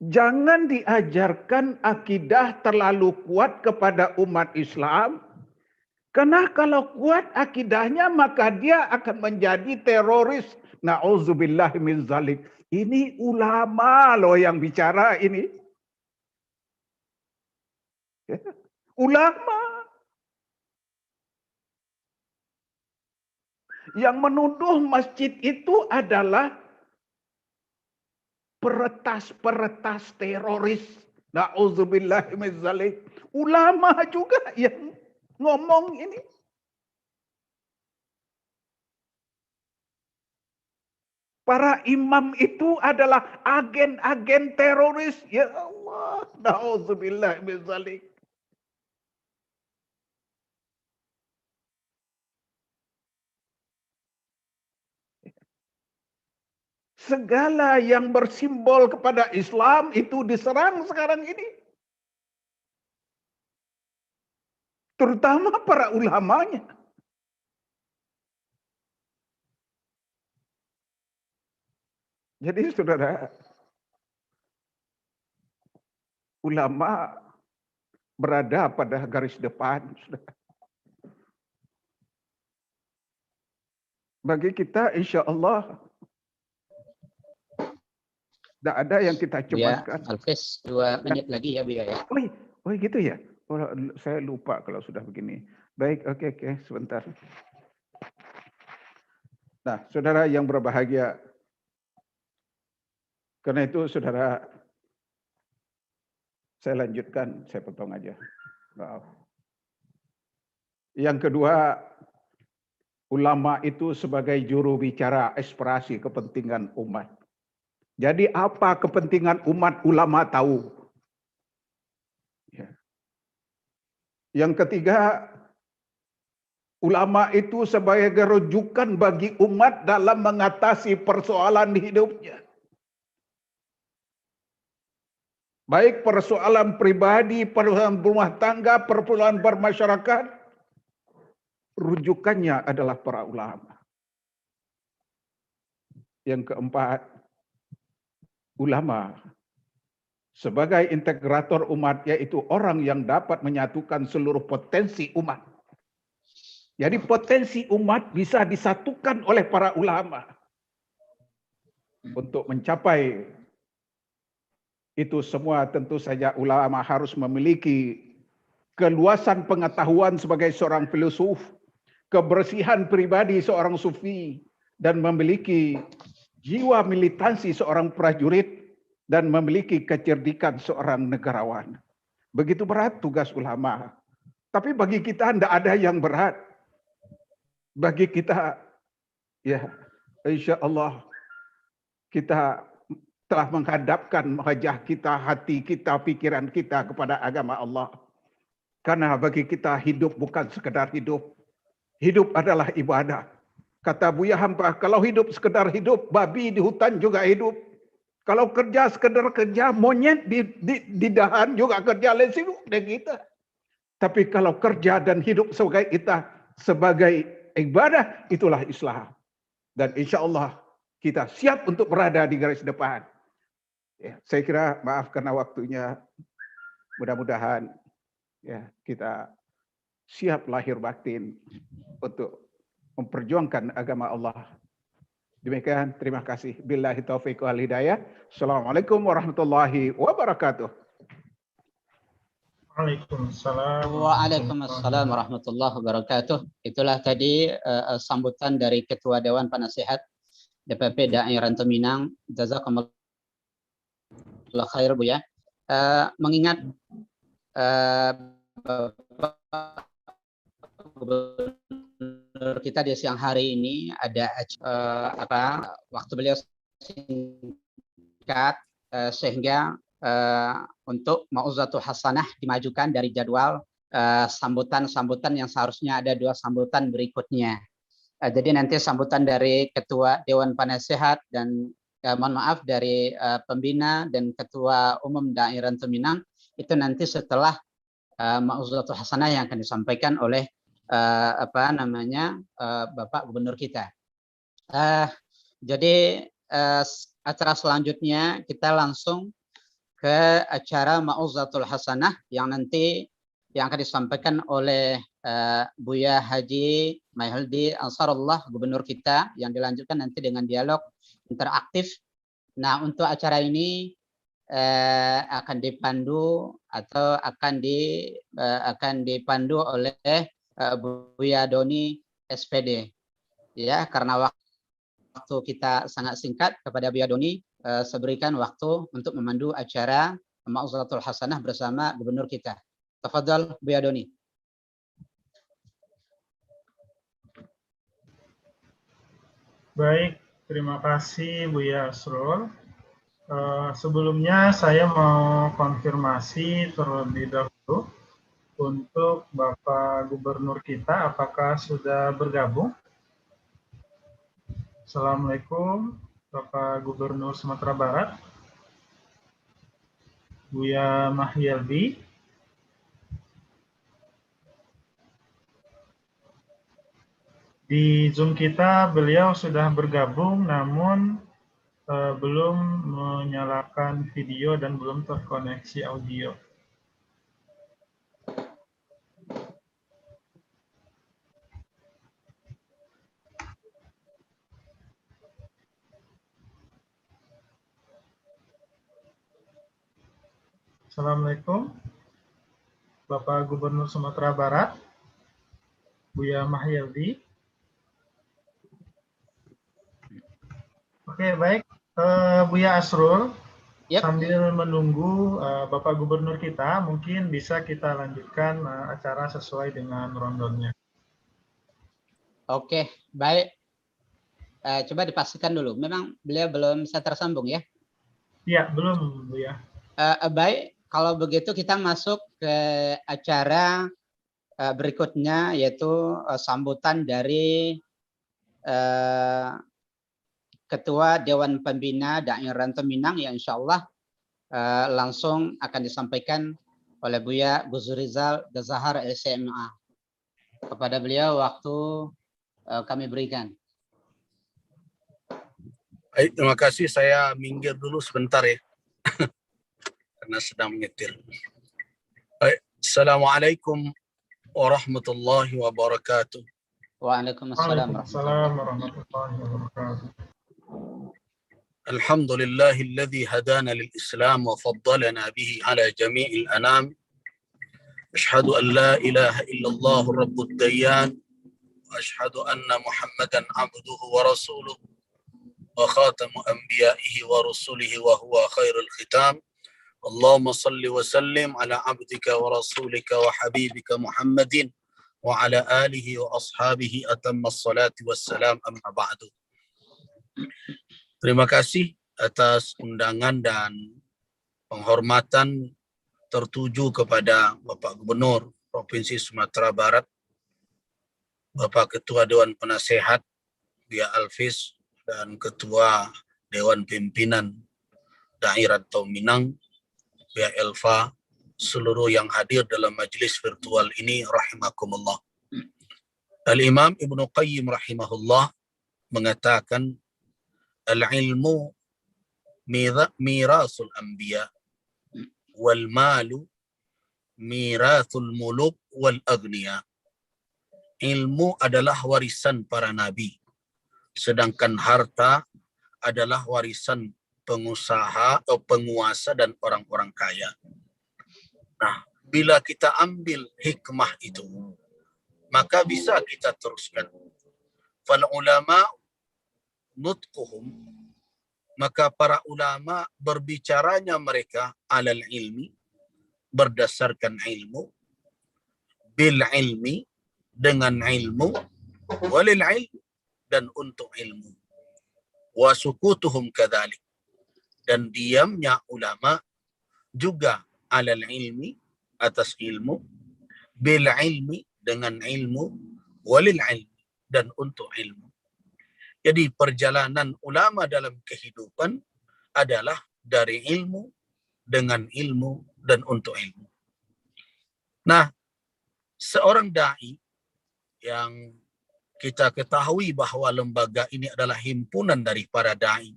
jangan diajarkan akidah terlalu kuat kepada umat Islam. Karena kalau kuat akidahnya, maka dia akan menjadi teroris. Na'udzubillah min zalik. Ini ulama loh yang bicara ini. Ulama. Yang menuduh masjid itu adalah peretas-peretas teroris. Na'udzubillah min zalik. Ulama juga yang ngomong ini. Para imam itu adalah agen-agen teroris. Ya Allah. Na'udzubillah min zalik. Segala yang bersimbol kepada Islam itu diserang sekarang ini. Terutama para ulamanya. Jadi saudara, ulama berada pada garis depan. Saudara. Bagi kita insya Allah tidak ada yang kita cemaskan. Ya, Alfis 2 menit lagi ya, Bia ya. Oh gitu ya? Oh, saya lupa kalau sudah begini. Baik, oke, sebentar. Nah, saudara yang berbahagia, karena itu saudara, saya lanjutkan, saya potong aja. Maaf. Yang kedua, ulama itu sebagai juru bicara aspirasi kepentingan umat. Jadi apa kepentingan umat, ulama tahu. Yang ketiga, ulama itu sebagai rujukan bagi umat dalam mengatasi persoalan hidupnya. Baik persoalan pribadi, persoalan rumah tangga, persoalan bermasyarakat, rujukannya adalah para ulama. Yang keempat, ulama sebagai integrator umat, yaitu orang yang dapat menyatukan seluruh potensi umat. Jadi potensi umat bisa disatukan oleh para ulama. Untuk mencapai itu semua tentu saja ulama harus memiliki keluasan pengetahuan sebagai seorang filsuf, kebersihan pribadi seorang sufi, dan memiliki jiwa militansi seorang prajurit, dan memiliki kecerdikan seorang negarawan. Begitu berat tugas ulama. Tapi bagi kita tidak ada yang berat. Bagi kita, ya insya Allah kita telah menghadapkan wajah kita, hati kita, pikiran kita kepada agama Allah. Karena bagi kita hidup bukan sekedar hidup. Hidup adalah ibadah. Kata Buya Hamka, kalau hidup sekedar hidup, babi di hutan juga hidup. Kalau kerja sekedar kerja, monyet di dahan juga kerja, lain sibuk dengan kita. Tapi kalau kerja dan hidup sebagai kita, sebagai ibadah, itulah Islam. dan insya Allah kita siap untuk berada di garis depan. Ya, saya kira maaf karena waktunya, mudah-mudahan ya kita siap lahir batin untuk memperjuangkan agama Allah. Demikian, terima kasih. Billahi taufiq wal hidayah. Assalamualaikum warahmatullahi wabarakatuh. Waalaikumsalam warahmatullahi wabarakatuh. Itulah tadi sambutan dari Ketua Dewan Penasehat DPP Daerah Ranto Minang. Jazakumullah khair, Bu ya. Mengingat Bapak Gubernur kita di siang hari ini ada waktu beliau singkat sehingga untuk Mau'izatul Hasanah dimajukan dari jadwal sambutan-sambutan yang seharusnya ada 2 sambutan berikutnya. Jadi nanti sambutan dari Ketua Dewan Penasehat dan mohon maaf dari pembina dan Ketua Umum Daerah Ranto Minang itu nanti setelah Mau'izatul Hasanah yang akan disampaikan oleh Bapak Gubernur kita. Jadi acara selanjutnya kita langsung ke acara Mau'izatul Hasanah yang nanti yang akan disampaikan oleh Buya Haji Mahyildi Ansarullah, Gubernur kita, yang dilanjutkan nanti dengan dialog interaktif. Nah, untuk acara ini akan dipandu atau akan dipandu oleh Buya Doni SPD. Ya, karena waktu kita sangat singkat, kepada Buya Doni saya berikan waktu untuk memandu acara Mau'izatul Hasanah bersama Gubernur kita. Tafadhal Buya Doni. Baik, terima kasih Buya Asrul. Sebelumnya saya mau konfirmasi terlebih dahulu untuk Bapak Gubernur kita, apakah sudah bergabung? Assalamualaikum Bapak Gubernur Sumatera Barat, Buya Mahyildi. Di Zoom kita beliau sudah bergabung, namun belum menyalakan video dan belum terkoneksi audio. Assalamualaikum Bapak Gubernur Sumatera Barat, Buya Mahyildi. Oke, baik. Buya Asrul, sambil menunggu Bapak Gubernur kita, mungkin bisa kita lanjutkan acara sesuai dengan rondonnya. Oke, baik. Coba dipastikan dulu. Memang beliau belum bisa tersambung ya? Iya, belum, Buya. Baik. Kalau begitu kita masuk ke acara berikutnya, yaitu sambutan dari Ketua Dewan Pembina Daerah Ranto Minang yang insya Allah langsung akan disampaikan oleh Buya Gus Rizal Gazahar SMA. Kepada beliau waktu kami berikan. Baik, terima kasih. Saya minggir dulu sebentar ya. Karena sedang menyetir. Assalamualaikum warahmatullahi wabarakatuh. Waalaikumsalam warahmatullahi wabarakatuh. Alhamdulillahilladzi hadana lil Islam wa faddalana bihi ala jami'il anam. Ashhadu an la ilaha illallah rabbud dayyan wa ashhadu anna Muhammadan abduhu wa rasuluh wa khatamu anbiya'ihi wa rusulihi wa huwa khairul khitam. Allahumma salli wa sallim ala abdika wa rasulika wa habibika Muhammadin wa ala alihi wa ashabihi atammas salati wassalam, amma ba'du. Terima kasih atas undangan dan penghormatan tertuju kepada Bapak Gubernur Provinsi Sumatera Barat, Bapak Ketua Dewan Penasehat Buya Alvis, dan Ketua Dewan Pimpinan Daerah Ranto Minang Buya Elva, seluruh yang hadir dalam majelis virtual ini rahimakumullah. Al-Imam Ibnu Qayyim rahimahullah mengatakan al-ilmu mirasul anbiya wal malu mirasul muluk wal agniya. Ilmu adalah warisan para nabi, sedangkan harta adalah warisan pengusaha atau penguasa dan orang-orang kaya. Nah, bila kita ambil hikmah itu, maka bisa kita teruskan. Fal ulama nutquhum, maka para ulama berbicaranya mereka alal ilmi, berdasarkan ilmu, bil ilmi, dengan ilmu, walil ilmi, dan untuk ilmu, wa sukutuhum kadzalik, dan diamnya ulama juga alal ilmi, atas ilmu, bil ilmi, dengan ilmu, walil ilmi, dan untuk ilmu. Jadi perjalanan ulama dalam kehidupan adalah dari ilmu, dengan ilmu, dan untuk ilmu. Nah, seorang da'i yang kita ketahui bahwa lembaga ini adalah himpunan dari para da'i.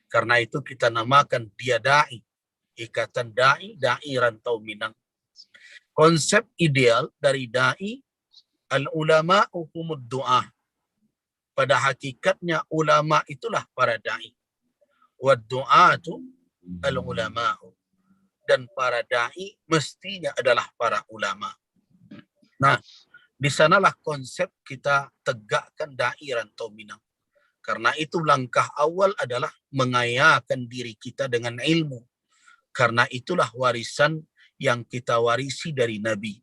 Karena itu kita namakan dia da'i. Ikatan da'i, da'i Rantau Minang. Konsep ideal dari da'i, al-ulama'u humud du'ah. Pada hakikatnya ulama itulah para da'i. Wad du'atu al-ulama'u. Dan para da'i mestinya adalah para ulama. Nah, di sanalah konsep kita tegakkan da'i Rantau Minang. Karena itu langkah awal adalah mengayakan diri kita dengan ilmu. Karena itulah warisan yang kita warisi dari Nabi.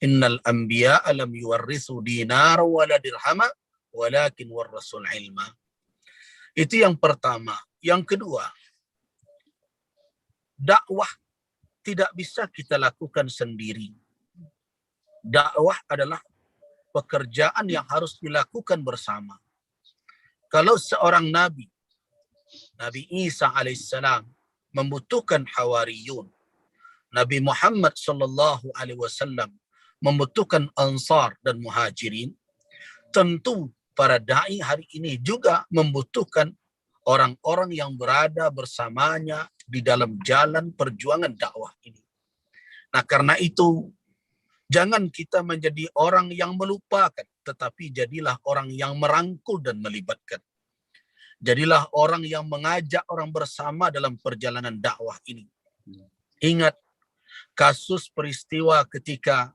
Innal anbiya lam yuwarrisu dinar wala dirhama walakin warrasul ilma. Itu yang pertama. Yang kedua, dakwah tidak bisa kita lakukan sendiri. Dakwah adalah pekerjaan yang harus dilakukan bersama. Kalau seorang Nabi Isa alaihissalam membutuhkan hawariyun, Nabi Muhammad sallallahu alaihi wasallam membutuhkan ansar dan muhajirin, tentu para da'i hari ini juga membutuhkan orang-orang yang berada bersamanya di dalam jalan perjuangan dakwah ini. Nah, karena itu jangan kita menjadi orang yang melupakan, tetapi jadilah orang yang merangkul dan melibatkan. Jadilah orang yang mengajak orang bersama dalam perjalanan dakwah ini. Ingat kasus peristiwa ketika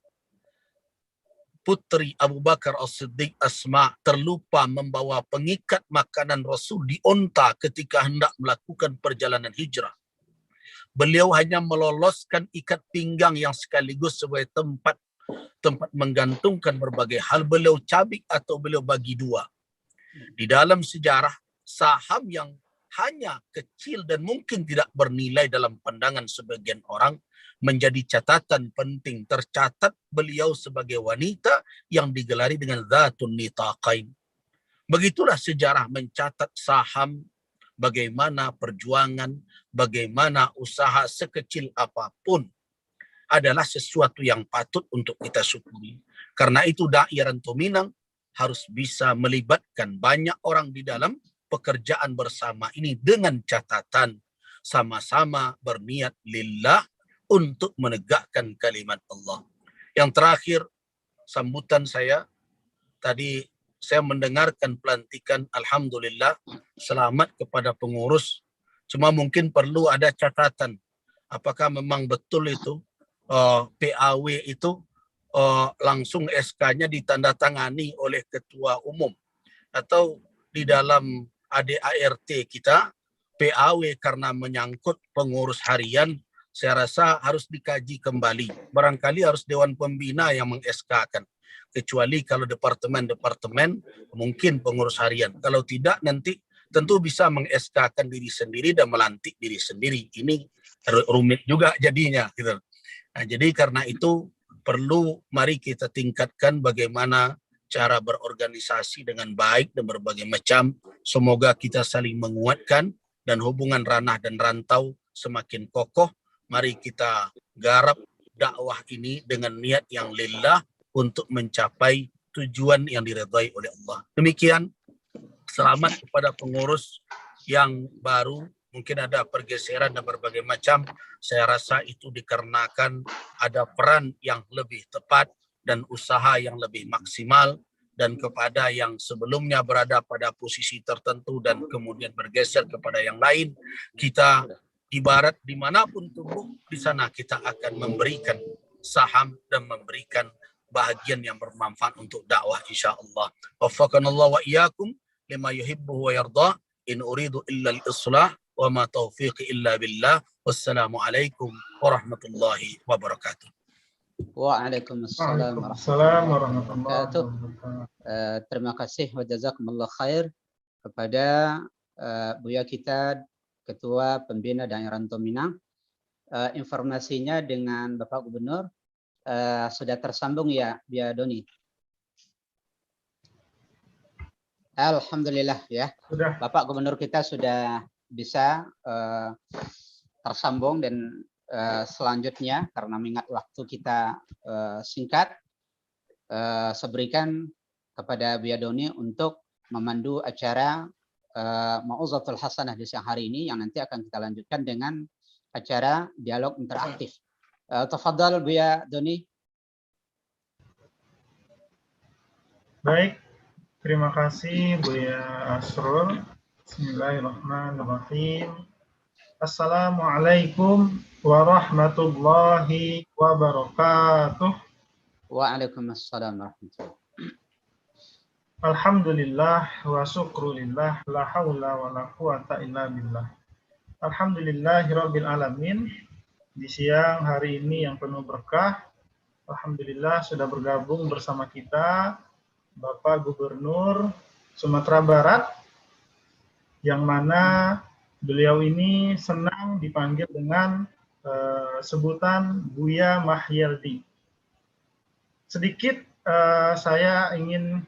putri Abu Bakar As-Siddiq Asma terlupa membawa pengikat makanan Rasul di onta ketika hendak melakukan perjalanan hijrah. Beliau hanya meloloskan ikat pinggang yang sekaligus sebagai tempat menggantungkan berbagai hal. Beliau cabik atau beliau bagi dua. Di dalam sejarah, saham yang hanya kecil dan mungkin tidak bernilai dalam pandangan sebagian orang menjadi catatan penting. Tercatat beliau sebagai wanita yang digelari dengan Dzatun Nitaqain. Begitulah sejarah mencatat saham, bagaimana perjuangan, bagaimana usaha sekecil apapun adalah sesuatu yang patut untuk kita syukuri. Karena itu da'i Rantau Minang harus bisa melibatkan banyak orang di dalam pekerjaan bersama ini dengan catatan sama-sama berniat lillah untuk menegakkan kalimat Allah. Yang terakhir, sambutan saya tadi, saya mendengarkan pelantikan, alhamdulillah, selamat kepada pengurus. Cuma mungkin perlu ada catatan. Apakah memang betul itu PAW itu langsung SK-nya ditandatangani oleh ketua umum, atau di dalam ADART kita PAW karena menyangkut pengurus harian, saya rasa harus dikaji kembali. Barangkali harus Dewan Pembina yang meng-SK-kan. Kecuali kalau departemen-departemen mungkin pengurus harian. Kalau tidak nanti tentu bisa meng-SK-kan diri sendiri dan melantik diri sendiri. Ini rumit juga jadinya. Gitu. Nah, jadi karena itu perlu mari kita tingkatkan bagaimana cara berorganisasi dengan baik dan berbagai macam. Semoga kita saling menguatkan dan hubungan ranah dan rantau semakin kokoh. Mari kita garap dakwah ini dengan niat yang lillah untuk mencapai tujuan yang diridhai oleh Allah. Demikian, Selamat kepada pengurus yang baru, mungkin ada pergeseran dan berbagai macam. Saya rasa itu dikarenakan ada peran yang lebih tepat dan usaha yang lebih maksimal. Dan kepada yang sebelumnya berada pada posisi tertentu dan kemudian bergeser kepada yang lain, kita ibarat dimanapun tumbuh, di sana kita akan memberikan saham dan memberikan bahagian yang bermanfaat untuk dakwah insyaallah. Waffaqanallahu wa iyyakum lima yuhibbu wa yarda. In uridu illa al-islah wa ma taufiqi illa billah. Wassalamualaikum warahmatullahi wabarakatuh. Waalaikumsalam warahmatullahi wabarakatuh. Terima kasih wa jazakumullah khair kepada Buya kita, Ketua Pembina Daerah Rantau Minang. Informasinya dengan Bapak Gubernur sudah tersambung ya, Buya Doni? Alhamdulillah ya. Sudah. Bapak Gubernur kita sudah bisa tersambung dan selanjutnya karena mengingat waktu kita singkat, saya berikan kepada Buya Doni untuk memandu acara Mau'izatul Hasanah di siang hari ini yang nanti akan kita lanjutkan dengan acara dialog interaktif. Tafadhal Buya Doni. Baik, terima kasih Buya Asrul. Bismillahirrahmanirrahim. Assalamualaikum warahmatullahi wabarakatuh. Waalaikumsalam warahmatullahi wabarakatuh. Alhamdulillah wa syukrulillah la haula wa la quwata illa billah. Alhamdulillahirabbil alamin. Di siang hari ini yang penuh berkah, alhamdulillah sudah bergabung bersama kita Bapak Gubernur Sumatera Barat, yang mana beliau ini senang dipanggil dengan sebutan Buya Mahyeldi. Sedikit saya ingin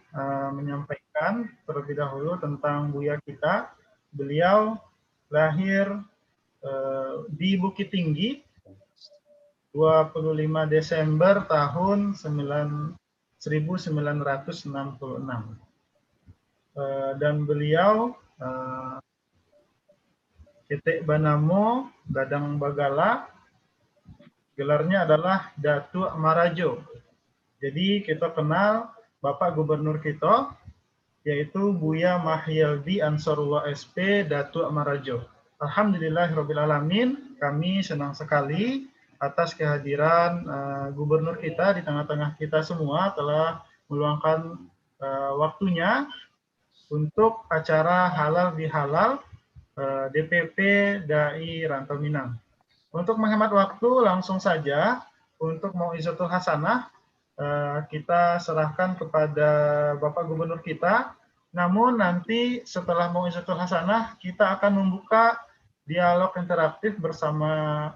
menyampaikan terlebih dahulu tentang Buya kita. Beliau lahir di Bukit Tinggi 25 Desember tahun 1966. Dan beliau Titik Banamo Gadang Bagala, gelarnya adalah Datuk Marajo. Jadi kita kenal Bapak Gubernur kita, yaitu Buya Mahyeldi Ansarullah SP Datuk Marajo. Alhamdulillahirabbil alamin, kami senang sekali atas kehadiran Gubernur kita di tengah-tengah kita semua, telah meluangkan waktunya untuk acara halal bihalal DPP Dai Rantau Minang. Untuk menghemat waktu, langsung saja untuk Mau'izatul Hasanah kita serahkan kepada Bapak Gubernur kita. Namun nanti setelah Mau'izatul Hasanah kita akan membuka dialog interaktif bersama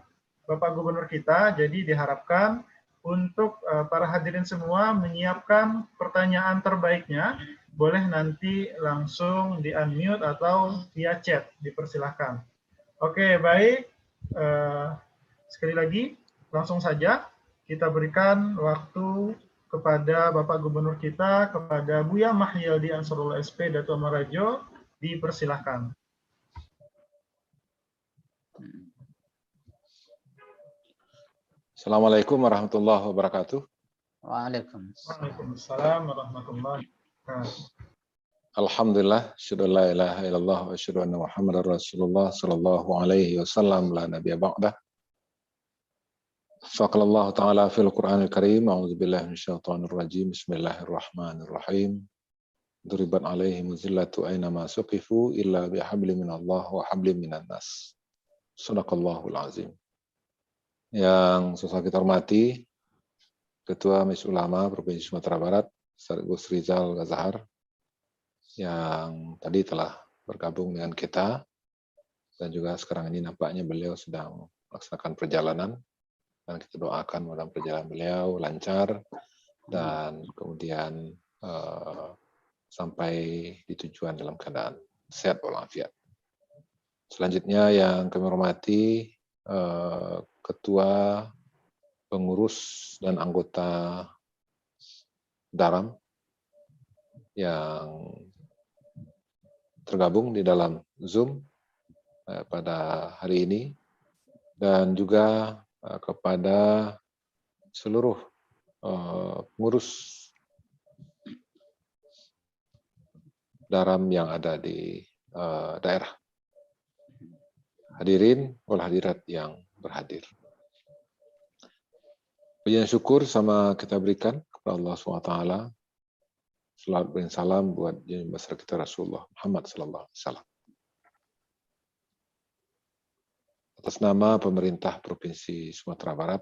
Bapak Gubernur kita. Jadi diharapkan untuk para hadirin semua menyiapkan pertanyaan terbaiknya. Boleh nanti langsung di-unmute atau via chat, dipersilahkan. Oke, baik. Sekali lagi, langsung saja kita berikan waktu kepada Bapak Gubernur kita, kepada Buya Mahyeldi Ansarullah SP Datuk Marajo, dipersilahkan. Assalamualaikum warahmatullahi wabarakatuh. Waalaikumsalam warahmatullahi wabarakatuh. Alhamdulillah, asyhadu an la ilaha illallah wa asyhadu anna Muhammadar Rasulullah sallallahu alaihi wasallam la nabiyya ba'dah. Faqalallahu ta'ala fil Qur'anil Karim, a'udzu billahi minasyaitonir rajim. Bismillahirrahmanirrahim. Duribat alaihim zillatu aina ma suqifu illa bihablim minallah wa hablim minan nas. Shadaqallahul azim. Yang susah kita hormati Ketua Majelis Ulama Provinsi Sumatera Barat, Ustaz Gus Rizal Ghazahar, yang tadi telah bergabung dengan kita, dan juga sekarang ini nampaknya beliau sedang melaksanakan perjalanan, dan kita doakan mudah-mudahan perjalanan beliau lancar, dan kemudian sampai di tujuan dalam keadaan sehat walafiat. Selanjutnya yang kami hormati Ketua Pengurus dan anggota Daram yang tergabung di dalam Zoom pada hari ini, dan juga kepada seluruh pengurus Daram yang ada di daerah. Hadirin wal hadirat yang berhadir. Puji dan syukur sama kita berikan kepada Allah SWT. Salawat dan salam buat junjungan besar kita Rasulullah Muhammad SAW. Atas nama pemerintah Provinsi Sumatera Barat,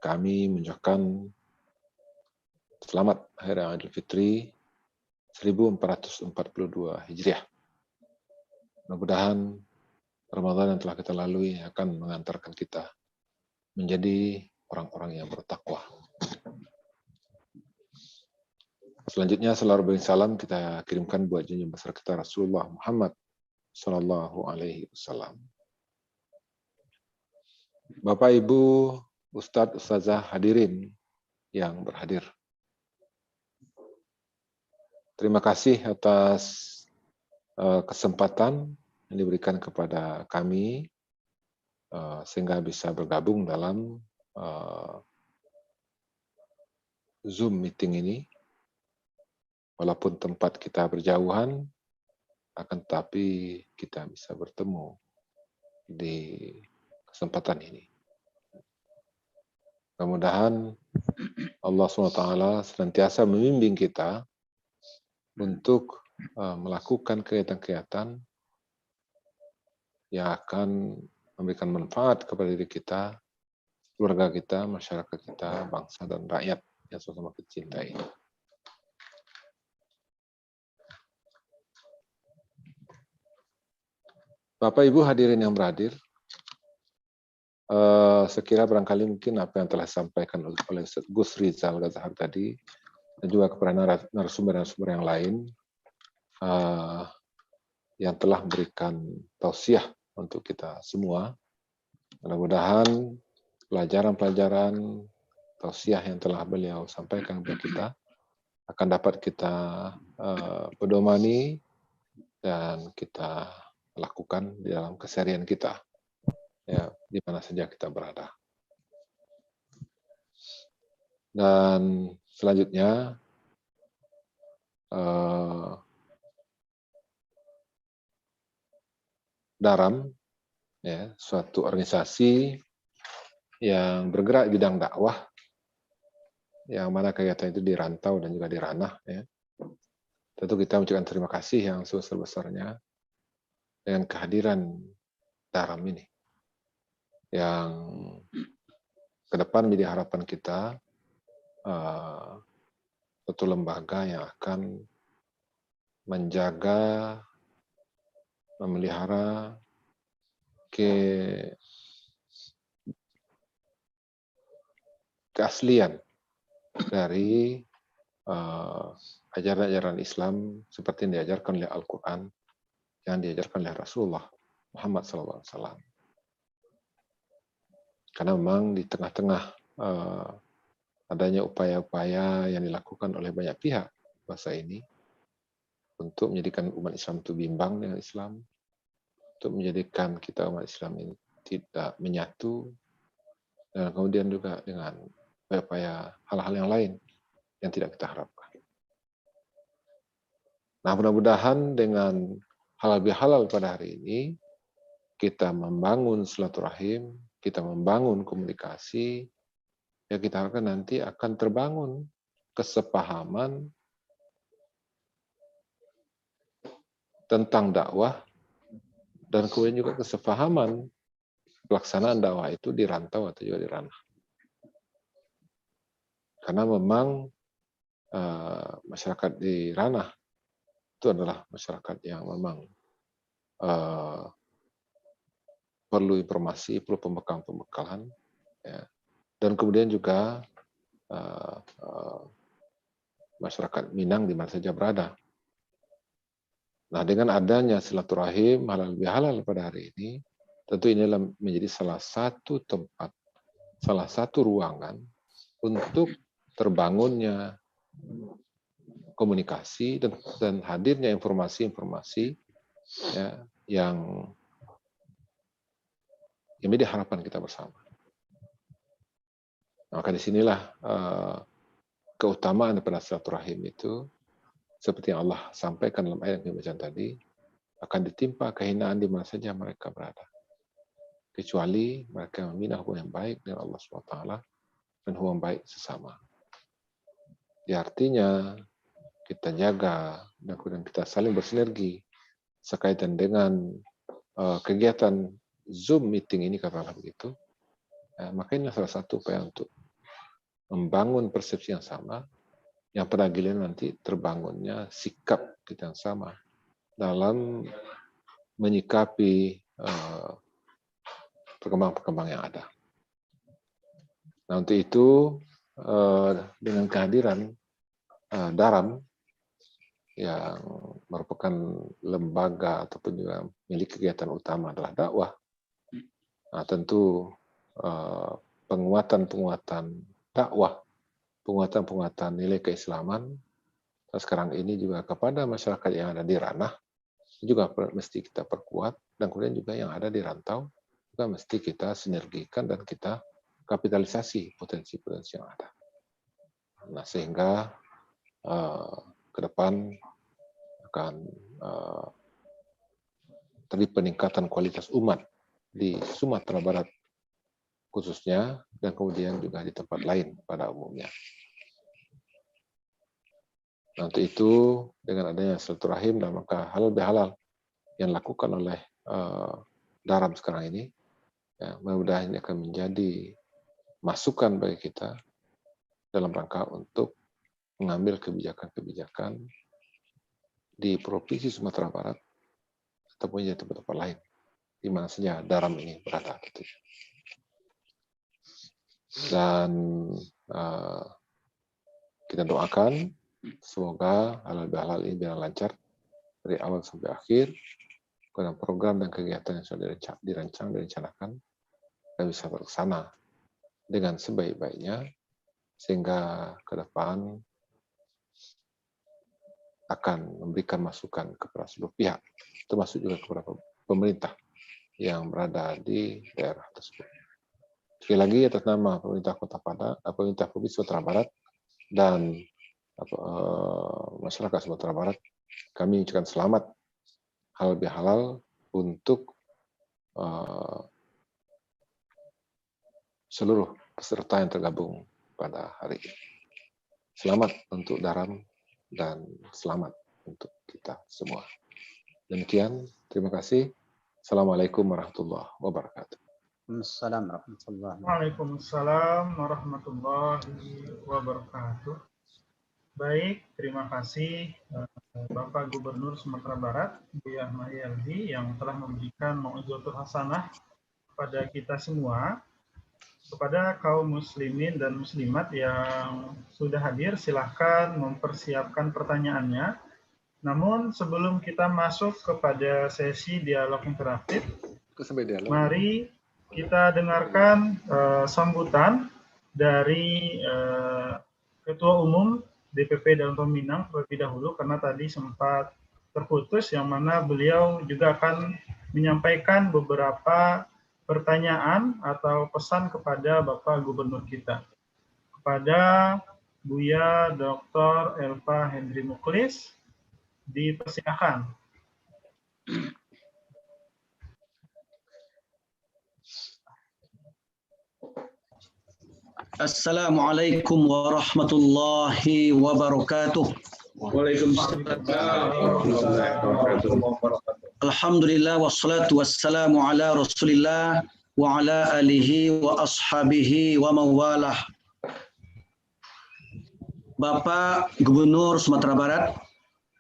kami mengucapkan selamat Hari Raya Idul Fitri 1442 Hijriah. Mudah-mudahan Ramadan yang telah kita lalui akan mengantarkan kita menjadi orang-orang yang bertakwa. Selanjutnya, salawat dan salam kita kirimkan buat junjungan besar kita Rasulullah Muhammad Sallallahu Alaihi Wasallam. Bapak, Ibu, Ustadz, Ustazah, hadirin yang berhadir. Terima kasih atas kesempatan yang diberikan kepada kami sehingga bisa bergabung dalam Zoom meeting ini. Walaupun tempat kita berjauhan, akan tetapi kita bisa bertemu di kesempatan ini. Mudah-mudahan Allah SWT senantiasa membimbing kita untuk melakukan kegiatan-kegiatan yang akan memberikan manfaat kepada diri kita, keluarga kita, masyarakat kita, bangsa dan rakyat yang sama-sama kita cintai. Bapak Ibu hadirin yang berhadir, sekira barangkali mungkin apa yang telah disampaikan oleh Gus Rizal Gazahar tadi, dan juga kepada narasumber-narasumber yang lain yang telah memberikan tausiah untuk kita semua. Mudah-mudahan pelajaran-pelajaran tausiah yang telah beliau sampaikan kepada kita akan dapat kita pedomani dan kita lakukan di dalam keseharian kita, ya, di mana saja kita berada. Dan selanjutnya, Daram, ya, suatu organisasi yang bergerak di bidang dakwah, yang mana kegiatan itu di rantau dan juga di ranah. Ya. Tentu kita mengucapkan terima kasih yang sebesar-besarnya dengan kehadiran Daram ini, yang ke depan menjadi harapan kita suatu lembaga yang akan menjaga, memelihara keaslian dari ajaran-ajaran Islam seperti yang diajarkan oleh Al-Quran, yang diajarkan oleh Rasulullah Muhammad SAW. Karena memang di tengah-tengah adanya upaya-upaya yang dilakukan oleh banyak pihak masa ini untuk menjadikan umat Islam itu bimbang dengan Islam, untuk menjadikan kita umat Islam ini tidak menyatu, dan kemudian juga dengan upaya hal-hal yang lain yang tidak kita harapkan. Nah, mudah-mudahan dengan halal bihalal pada hari ini, kita membangun silaturahim, kita membangun komunikasi, ya kita harapkan nanti akan terbangun kesepahaman tentang dakwah, dan kemudian juga kesepahaman pelaksanaan dakwah itu di rantau atau juga di ranah. Karena memang masyarakat di ranah itu adalah masyarakat yang memang perlu informasi, perlu pembekalan, ya. Dan kemudian juga masyarakat Minang di mana saja berada. Nah, dengan adanya silaturahim halal bihalal pada hari ini, tentu ini menjadi salah satu tempat, salah satu ruangan untuk terbangunnya komunikasi dan hadirnya informasi-informasi ya, yang menjadi harapan kita bersama. Maka disinilah keutamaan daripada silaturahim itu, seperti yang Allah sampaikan dalam ayat yang kita baca tadi, akan ditimpa kehinaan di mana saja mereka berada. Kecuali mereka membina hubungan yang baik dengan Allah SWT dan hubungan baik sesama. Ya, artinya kita jaga dan kemudian kita saling bersinergi sekaitan dengan kegiatan Zoom meeting ini, katakanlah begitu. Maka ini salah satu upaya untuk membangun persepsi yang sama, yang pada akhirnya nanti terbangunnya sikap kita yang sama dalam menyikapi perkembangan-perkembangan yang ada. Nah, untuk itu dengan kehadiran Daram yang merupakan lembaga ataupun juga milik kegiatan utama adalah dakwah, nah, tentu penguatan dakwah, penguatan nilai keislaman sekarang ini juga kepada masyarakat yang ada di ranah juga mesti kita perkuat, dan kemudian juga yang ada di rantau juga mesti kita sinergikan dan kita kapitalisasi potensi-potensi yang ada. Nah, sehingga ke depan akan terjadi peningkatan kualitas umat di Sumatera Barat khususnya, dan kemudian juga di tempat lain pada umumnya. Nah, untuk itu dengan adanya silaturahim dan maka halal bihalal yang dilakukan oleh Daram sekarang ini, ya, mudah-mudahan ini akan menjadi masukan bagi kita dalam rangka untuk mengambil kebijakan-kebijakan di Provinsi Sumatera Barat ataupun di tempat-tempat lain di mana saja Daram ini berada. Dan kita doakan semoga halal ini berjalan lancar dari awal sampai akhir, karena program dan kegiatan yang sudah dirancang dan direncanakan dan bisa terlaksana dengan sebaik-baiknya, sehingga ke depan akan memberikan masukan kepada seluruh pihak, termasuk juga kepada pemerintah yang berada di daerah tersebut. Sekali lagi atas nama pemerintah pemerintah Provinsi Sumatera Barat dan masyarakat Sumatera Barat, kami ucapkan selamat halal bihalal untuk seluruh peserta yang tergabung pada hari ini. Selamat untuk Daram dan selamat untuk kita semua. Demikian, terima kasih. Assalamualaikum warahmatullahi wabarakatuh. Waalaikumsalam warahmatullahi wabarakatuh. Baik, terima kasih Bapak Gubernur Sumatera Barat, Buya Mahyaldi, yang telah memberikan mau'izatul hasanah kepada kita semua. Kepada kaum muslimin dan muslimat yang sudah hadir, silahkan mempersiapkan pertanyaannya. Namun sebelum kita masuk kepada sesi dialog interaktif, mari kita dengarkan sambutan dari Ketua Umum DPP Dalam Peminang terlebih dahulu, karena tadi sempat terputus, yang mana beliau juga akan menyampaikan beberapa pertanyaan atau pesan kepada Bapak Gubernur kita. Kepada Buya Dr. Elva Hendri Muklis, dipersilakan. Assalamualaikum warahmatullahi wabarakatuh. Waalaikumsalam. Alhamdulillah wassalatu wassalamu ala Rasulillah wa ala alihi wa ashabihi wa mawalah. Bapak Gubernur Sumatera Barat,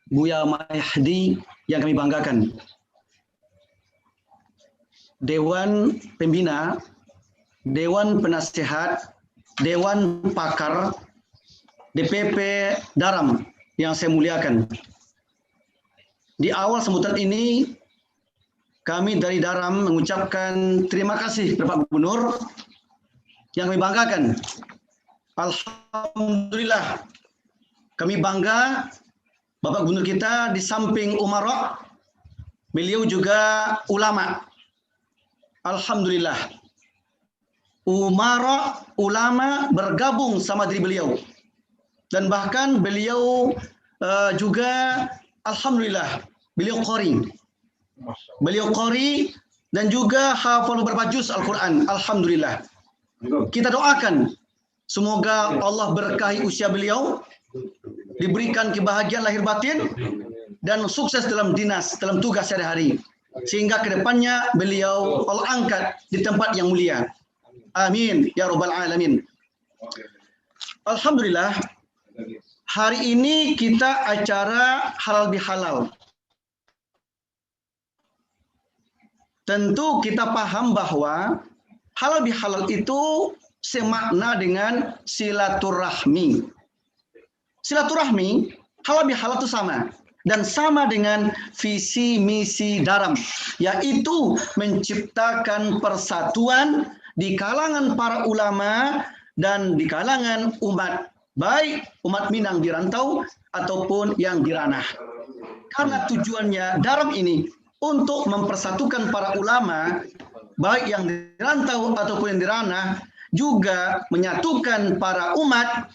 Buya Mahyaldi yang kami banggakan. Dewan Pembina, Dewan Penasihat, Dewan Pakar, DPP Daram yang saya muliakan. Di awal sambutan ini, kami dari Daram mengucapkan terima kasih kepada Pak Gubernur yang kami banggakan. Alhamdulillah, kami bangga Bapak Gubernur kita di samping umara, beliau juga ulama. Alhamdulillah. Umara, ulama bergabung sama diri beliau. Dan bahkan beliau juga alhamdulillah beliau qori. Beliau qori dan juga hafal beberapa juz Al-Qur'an. Alhamdulillah. Kita doakan semoga Allah berkahi usia beliau, diberikan kebahagiaan lahir batin dan sukses dalam dinas, dalam tugas sehari-hari. Sehingga kedepannya beliau Allah angkat di tempat yang mulia. Amin ya rabbal alamin. Alhamdulillah, hari ini kita acara halal bihalal. Tentu kita paham bahwa halal bihalal itu semakna dengan silaturahmi. Silaturahmi, halal bihalal itu sama. Dan sama dengan visi misi Daram, yaitu menciptakan persatuan di kalangan para ulama dan di kalangan umat, baik umat Minang di rantau ataupun yang di ranah. Karena tujuannya Daram ini untuk mempersatukan para ulama, baik yang di rantau ataupun yang di ranah, juga menyatukan para umat,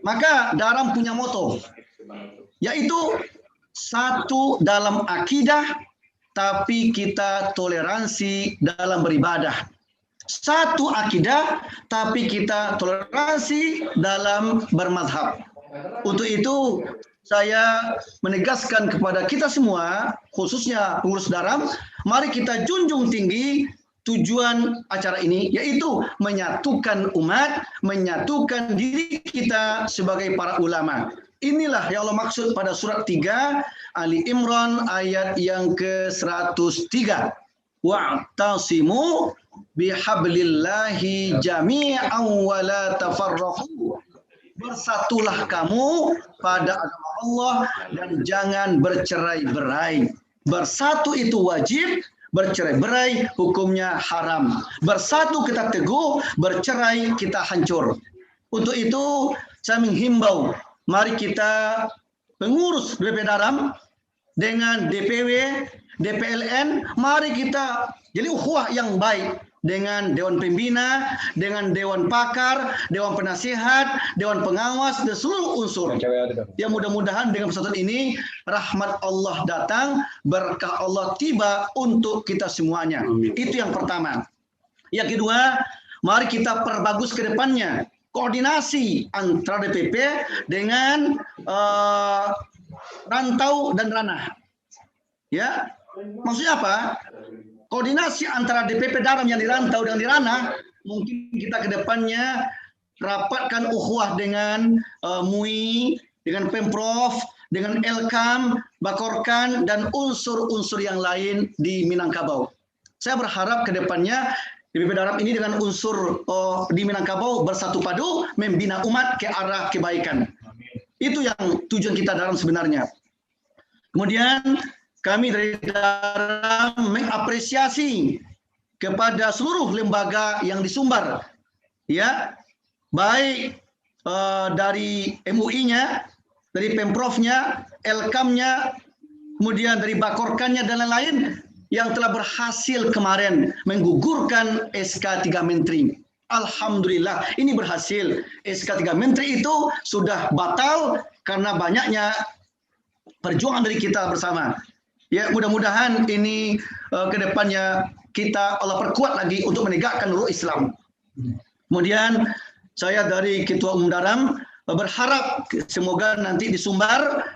maka Daram punya moto, yaitu satu dalam akidah, tapi kita toleransi dalam beribadah. Satu akidah, tapi kita toleransi dalam bermadhab. Untuk itu, saya menegaskan kepada kita semua, khususnya pengurus Daram, mari kita junjung tinggi tujuan acara ini, yaitu menyatukan umat, menyatukan diri kita sebagai para ulama. Inilah yang Allah maksud pada surat 3 Ali Imran ayat yang ke-103. Wa'tasimu bihablillahi jami'an wa la tafarraqu. Bersatulah kamu pada agama Allah dan jangan bercerai-berai. Bersatu itu wajib, bercerai-berai hukumnya haram. Bersatu kita teguh, bercerai kita hancur. Untuk itu saya menghimbau, mari kita pengurus BP Daram dengan DPW, DPLN, mari kita jadi ukhuwah yang baik dengan Dewan Pembina, dengan Dewan Pakar, Dewan Penasihat, Dewan Pengawas, dan seluruh unsur. Ya mudah-mudahan dengan persatuan ini, rahmat Allah datang, berkah Allah tiba untuk kita semuanya. Itu yang pertama. Yang kedua, mari kita perbagus ke depannya. Koordinasi antara DPP dengan rantau dan ranah. Ya, maksudnya apa? Koordinasi antara DPP Daram yang di rantau dan di ranah, mungkin kita ke depannya rapatkan ukhuwah dengan MUI, dengan Pemprov, dengan Elkam, Bakorkan, dan unsur-unsur yang lain di Minangkabau. Saya berharap ke depannya DPP Daram ini dengan unsur di Minangkabau bersatu padu membina umat ke arah kebaikan. Itu yang tujuan kita Daram sebenarnya. Kemudian kami dari Daram mengapresiasi kepada seluruh lembaga yang di Sumbar, ya, baik dari MUI-nya, dari Pemprovnya, Elkamnya, kemudian dari Bakorkannya dan lain-lain, yang telah berhasil kemarin menggugurkan SK 3 Menteri. Alhamdulillah, ini berhasil. SK 3 Menteri itu sudah batal karena banyaknya perjuangan dari kita bersama. Ya, mudah-mudahan ini ke depannya kita Allah perkuat lagi untuk menegakkan nurul Islam. Kemudian saya dari Ketua Umum Daram berharap semoga nanti di Sumbar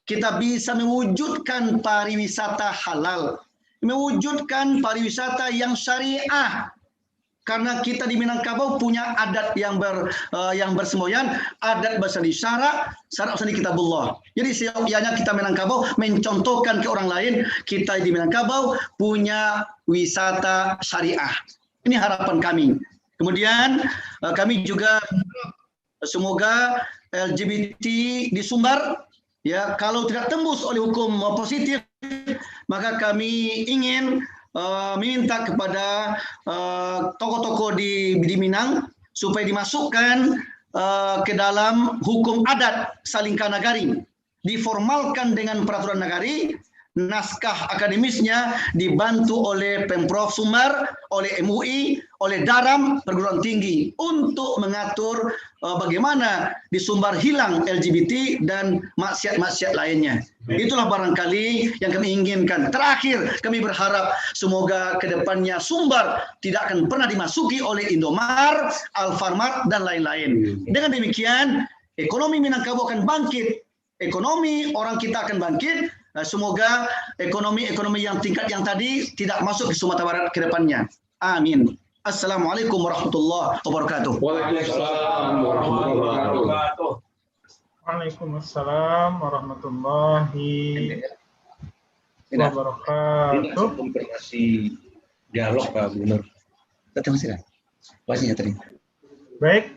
kita bisa mewujudkan pariwisata halal, mewujudkan pariwisata yang syariah, karena kita di Minangkabau punya adat yang bersemboyan, adat bersandi syarak, syarak bersandi kitabullah. Jadi seyogyanya kita Minangkabau mencontohkan ke orang lain, kita di Minangkabau punya wisata syariah. Ini harapan kami. Kemudian kami juga semoga LGBT di Sumbar, ya, kalau tidak tembus oleh hukum positif, maka kami ingin meminta kepada tokoh-tokoh di Minang supaya dimasukkan ke dalam hukum adat Salingkanagari. diformalkan dengan peraturan nagari, naskah akademisnya dibantu oleh Pemprov Sumbar, oleh MUI, oleh Daram, perguruan tinggi untuk mengatur bagaimana di Sumbar hilang LGBT dan maksiat-maksiat lainnya. Itulah barangkali yang kami inginkan. Terakhir, kami berharap semoga ke depannya Sumbar tidak akan pernah dimasuki oleh Indomart, Alfamart, dan lain-lain. Dengan demikian, ekonomi Minangkabau akan bangkit. Ekonomi orang kita akan bangkit. Semoga ekonomi yang tingkat yang tadi tidak masuk ke Sumatera Barat ke depannya. Amin. Assalamualaikum warahmatullahi wabarakatuh. Waalaikumsalam warahmatullahi wabarakatuh. Waalaikumsalam warahmatullahi wabarakatuh. Konfirmasi dialog Pak Gubernur. Terima kasih. Baik,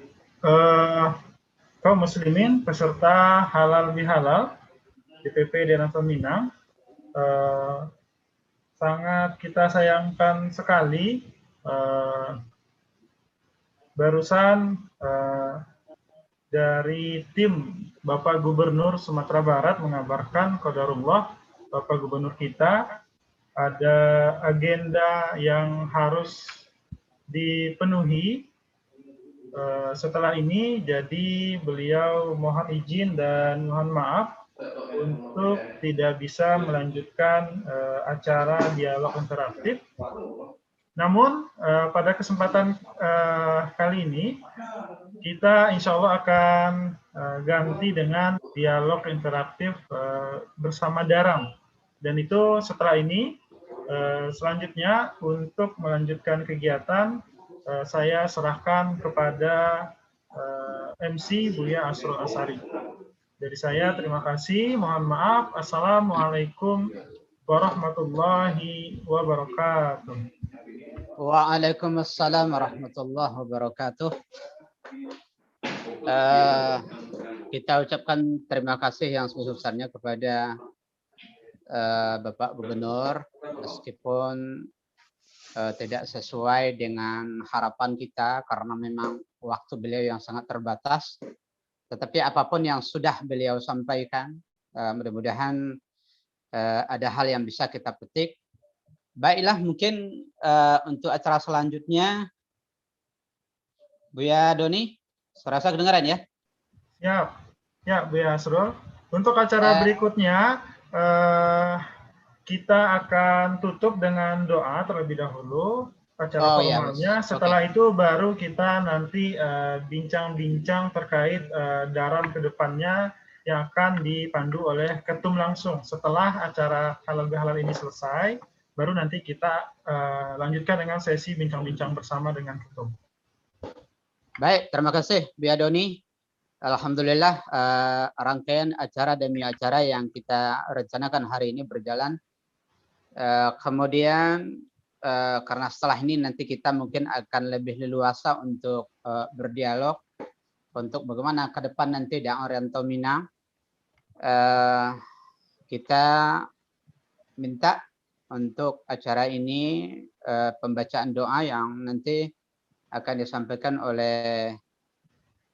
kaum muslimin peserta halal bihalal DPP Daerah Peminang, sangat kita sayangkan sekali barusan dari tim Bapak Gubernur Sumatera Barat mengabarkan qadarullah Bapak Gubernur kita ada agenda yang harus dipenuhi setelah ini, jadi beliau mohon izin dan mohon maaf untuk tidak bisa melanjutkan acara dialog interaktif. Namun pada kesempatan kali ini kita insya Allah akan ganti dengan dialog interaktif bersama Daram. Dan itu setelah ini selanjutnya untuk melanjutkan kegiatan saya serahkan kepada MC Buya Asrul Asari. Dari saya terima kasih, mohon maaf. Assalamualaikum warahmatullahi wabarakatuh. Waalaikumsalam warahmatullahi wabarakatuh. Kita ucapkan terima kasih yang sebesar-besarnya kepada Bapak Gubernur, meskipun tidak sesuai dengan harapan kita karena memang waktu beliau yang sangat terbatas. Tetapi apapun yang sudah beliau sampaikan, mudah-mudahan ada hal yang bisa kita petik. Baiklah, mungkin untuk acara selanjutnya, Buya Doni, suara saya kedengaran ya? Siap, ya Buya Asrul. Untuk acara berikutnya, kita akan tutup dengan doa terlebih dahulu. Acara formalnya. Setelah itu baru kita nanti bincang-bincang terkait Daram ke depannya yang akan dipandu oleh ketum langsung. Setelah acara halal bihalal ini selesai, baru nanti kita lanjutkan dengan sesi bincang-bincang bersama dengan ketum. Baik, terima kasih Buya Doni. Alhamdulillah rangkaian acara demi acara yang kita rencanakan hari ini berjalan. Kemudian karena setelah ini nanti kita mungkin akan lebih leluasa untuk berdialog untuk bagaimana ke depan nanti dakwah Rantau Minang. Kita minta untuk acara ini pembacaan doa yang nanti akan disampaikan oleh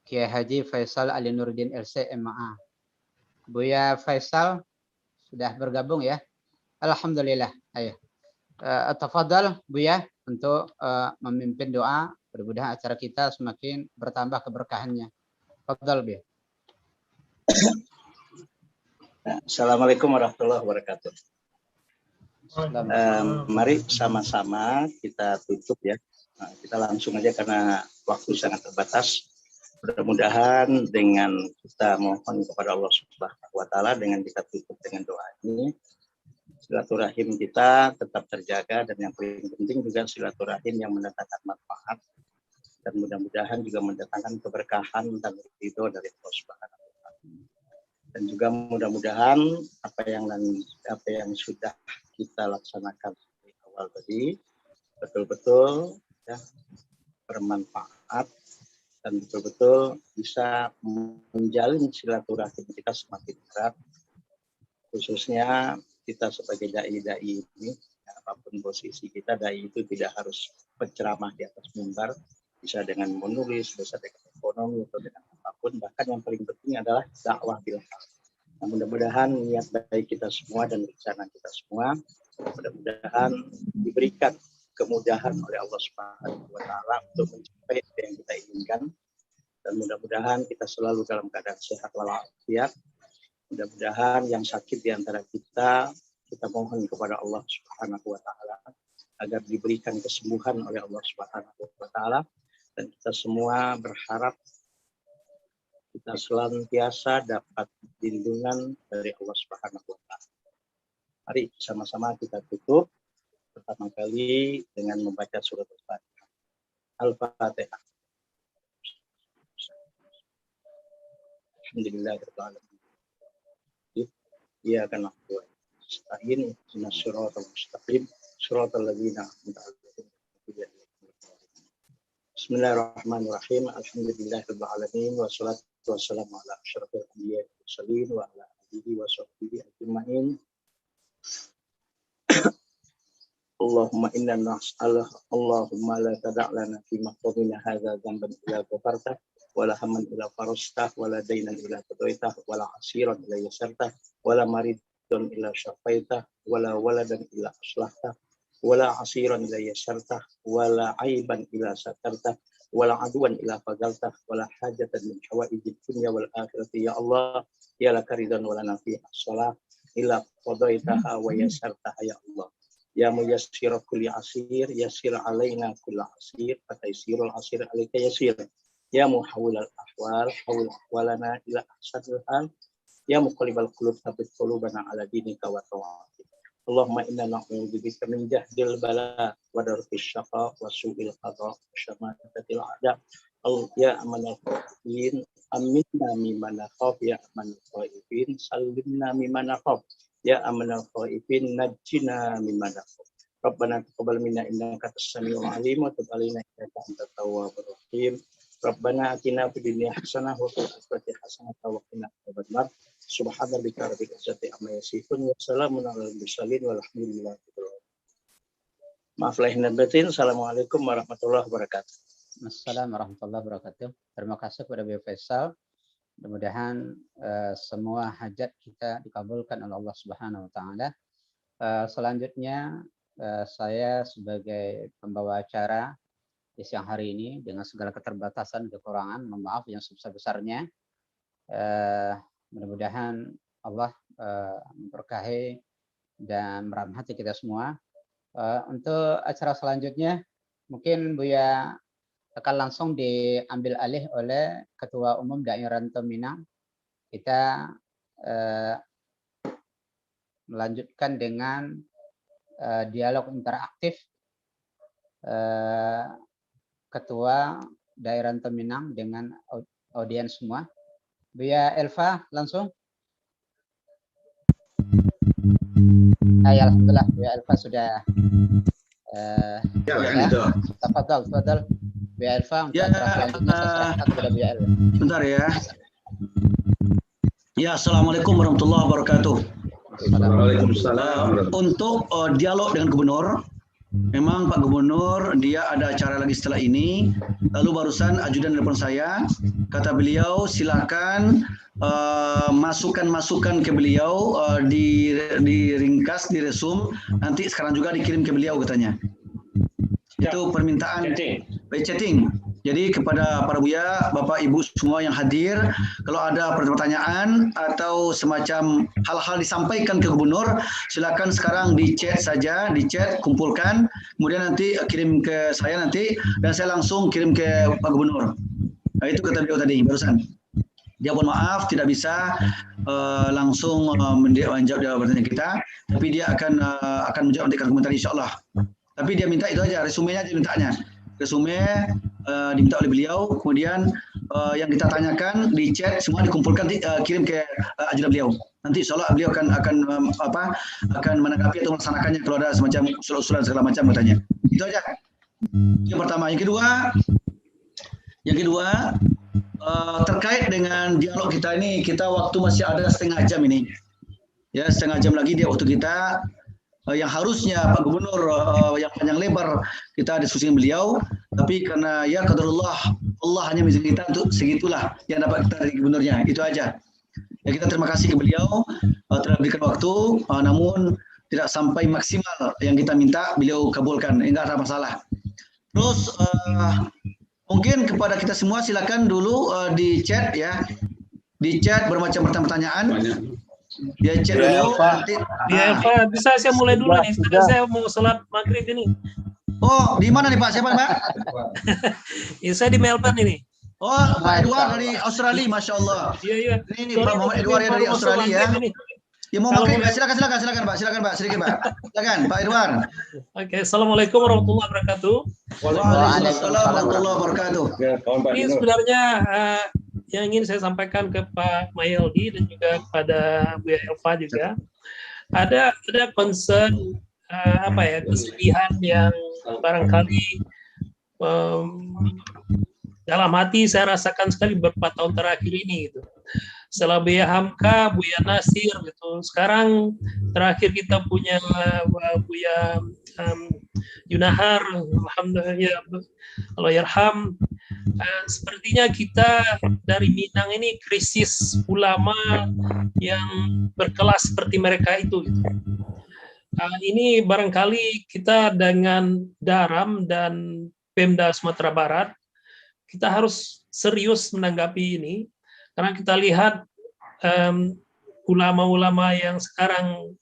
Kiai Haji Faisal Ali Nuruddin LC MA. Buya Faisal sudah bergabung ya. Alhamdulillah. Ayo. Tafadhal Buya untuk memimpin doa. Mudah-mudahan acara kita semakin bertambah keberkahannya. Tafadhal Buya. Assalamualaikum warahmatullahi wabarakatuh. Mari sama-sama kita tutup ya. Kita langsung aja karena waktu sangat terbatas. Mudah-mudahan dengan kita mohon kepada Allah Subhanahu wa taala dengan kita tutup dengan doa ini, silaturahim kita tetap terjaga dan yang paling penting juga silaturahim yang mendatangkan manfaat dan mudah-mudahan juga mendatangkan keberkahan dan ridho dari Allah Subhanahu wa taala. Dan juga mudah-mudahan apa yang sudah kita laksanakan dari awal tadi betul-betul ya bermanfaat dan betul-betul bisa menjalin silaturahim kita semakin erat, khususnya kita sebagai dai-dai ini, apapun posisi kita, dai itu tidak harus berceramah di atas mimbar, bisa dengan menulis, bisa dengan ekonomi atau dengan apapun, bahkan yang paling penting adalah dakwah bil haq. Nah, mudah-mudahan niat baik kita semua dan rencana kita semua mudah-mudahan diberikan kemudahan oleh Allah Subhanahu wa taala untuk mencapai apa yang kita inginkan, dan mudah-mudahan kita selalu dalam keadaan sehat walafiat. Mudah-mudahan yang sakit di antara kita mohon kepada Allah Subhanahu wa taala agar diberikan kesembuhan oleh Allah Subhanahu wa taala, dan kita semua berharap kita senantiasa dapat lindungan dari Allah Subhanahu wa taala. Mari sama-sama kita tutup pertama kali dengan membaca surat Al-Fatihah. Al-Fatihah. Alhamdulillahirabbil alamin. Iyyaka na'budu wa nasta'in ihdinas siratal mustaqim siratal ladzina an'amta 'alaihim ghairil maghdubi 'alaihim. Bismillahirrahmanirrahim. Alhamdulillahirabbil alamin wassalatu wassalamu ala asyrofil anbiya'i wal mursalin wa ala alihi wa sahbihi ajma'in. Allahumma inna nas'aluka Allahumma la tada' lana fi maqamina hadza dhanban illa ghafartah wa la hamman illa farajtah wa la daynan illa qadaitah wa la 'asiran illa yasartah wa la maridan illa syafaitah wa la waladan illa aslahtah wa la 'asiran illa yasartah wa la 'aiban illa satartah wa la 'adwan illa fadaltah wa la hajatan min hawaijid dunya wal akhirati ya Allah ya laka ridwan wa lana fiha shalah illa qadaitaha wa yasartah ya Allah. Ya muyassir kulli asir, yassir alaina kulla asir, fataysirul asir alaika yasir. Ya muhawwilal ahwal, hawwil ahwalana ila ahsanil hal. Ya muqallibal qulub, tsabbit qulubana ala dinika wa ta'atik. Allahumma inna na'udzubika min jahdil bala wa darkis syaqa wa su'il qada wa syamatatil a'da. Ya amanal khaifin, aminna mimman nakhaf, ya amanal khaifin, sallimna mimman nakhaf. Ya amanal khaifin najjina mimman nakhaf. Rabbana taqabbal minna innaka antas samiul alim wa tub alaina innaka antat tawwabur rahim. Rabbana atina fid dunya hasanah wa fil akhirati hasanah wa qina adzabannar. Subhana rabbika rabbil izzati amma yasifun wa salamun alal mursalin walhamdulillahi rabbil alamin. Maaf lahir dan batin. Assalamualaikum warahmatullahi wabarakatuh. Assalamualaikum warahmatullahi wabarakatuh. Terima kasih kepada Beliau Faisal. Mudah-mudahan semua hajat kita dikabulkan oleh Allah Subhanahu wa taala. Selanjutnya saya sebagai pembawa acara di siang hari ini dengan segala keterbatasan, kekurangan, mohon maaf yang sebesar-besarnya. Mudah-mudahan Allah memberkahi dan merahmati kita semua. Untuk acara selanjutnya mungkin Buya akan langsung diambil alih oleh Ketua Umum Daerah Rantau Minang. Kita melanjutkan dengan dialog interaktif Ketua Daerah Rantau Minang dengan audiens semua. Buya Elva langsung. Alhamdulillah Buya Elva sudah tafadhal. Buya Elva untuk acara selanjutnya saya serahkan kepada Buya Elva. Bentar ya. Ya, assalamualaikum warahmatullahi wabarakatuh. Waalaikumsalam. Untuk dialog dengan gubernur, memang Pak Gubernur dia ada acara lagi setelah ini. Lalu barusan ajudan telepon saya, kata beliau silakan masukan-masukan ke beliau diringkas, diresum, nanti sekarang juga dikirim ke beliau katanya. Itu permintaan by chatting. Jadi kepada para buya, bapak ibu semua yang hadir, kalau ada pertanyaan atau semacam hal-hal disampaikan ke gubernur, silakan sekarang di chat saja, di chat kumpulkan, kemudian nanti kirim ke saya nanti, dan saya langsung kirim ke Pak Gubernur. Nah, itu kata beliau tadi barusan. Dia mohon maaf tidak bisa langsung menjawab pertanyaan kita, tapi dia akan menjawab nanti komentar insya Allah. Tapi dia minta itu aja, resumenya aja mintanya. Resume diminta oleh beliau, kemudian yang kita tanyakan di chat semua dikumpulkan, kirim ke ajudan beliau. Nanti insya Allah beliau akan menanggapi atau melaksanakannya kalau ada semacam usul-usulan segala macam katanya. Itu aja. Yang pertama. Yang kedua terkait dengan dialog kita ini, kita waktu masih ada setengah jam ini. Ya, setengah jam lagi dia waktu kita. Yang harusnya Pak Gubernur yang panjang lebar kita diskusi dengan beliau, tapi karena ya qadarullah, Allah hanya mengizinkan kita untuk segitulah yang dapat kita dari gubernurnya, itu aja. Ya, kita terima kasih ke beliau telah berikan waktu, namun tidak sampai maksimal yang kita minta, beliau kabulkan, enggak ada masalah. Terus mungkin kepada kita semua silakan dulu di chat ya, di chat bermacam pertanyaan. Dia chat dulu. Nanti, Elva, bisa saya mulai dulu nih, karena saya mau sholat maghrib ini. Oh, di mana nih Pak? Siapa Pak? Ya, saya di Melbourne ini. Oh, Pak Edward dari Australia, Masya Allah. Iya. Ini Pak Muhammad Edward dari Australia ya. Ya mau pakai, silakan Pak, silakan Pak, sedikit Pak. Silakan Pak Edward. Oke, Assalamualaikum warahmatullahi wabarakatuh. Waalaikumsalam warahmatullahi wabarakatuh. Ini sebenarnya yang ingin saya sampaikan ke Pak Mayaldi dan juga kepada Bu Elva juga, ada concern kesedihan yang barangkali dalam hati saya rasakan sekali beberapa tahun terakhir ini gitu. Setelah Buya Hamka, Buya Nasir gitu. Sekarang terakhir kita punya Buya Yunahar, alhamdulillah, Allah yarham. Sepertinya kita dari Minang ini krisis ulama yang berkelas seperti mereka itu gitu. Ini barangkali kita dengan Daram dan Pemda Sumatera Barat kita harus serius menanggapi ini, karena kita lihat ulama-ulama yang sekarang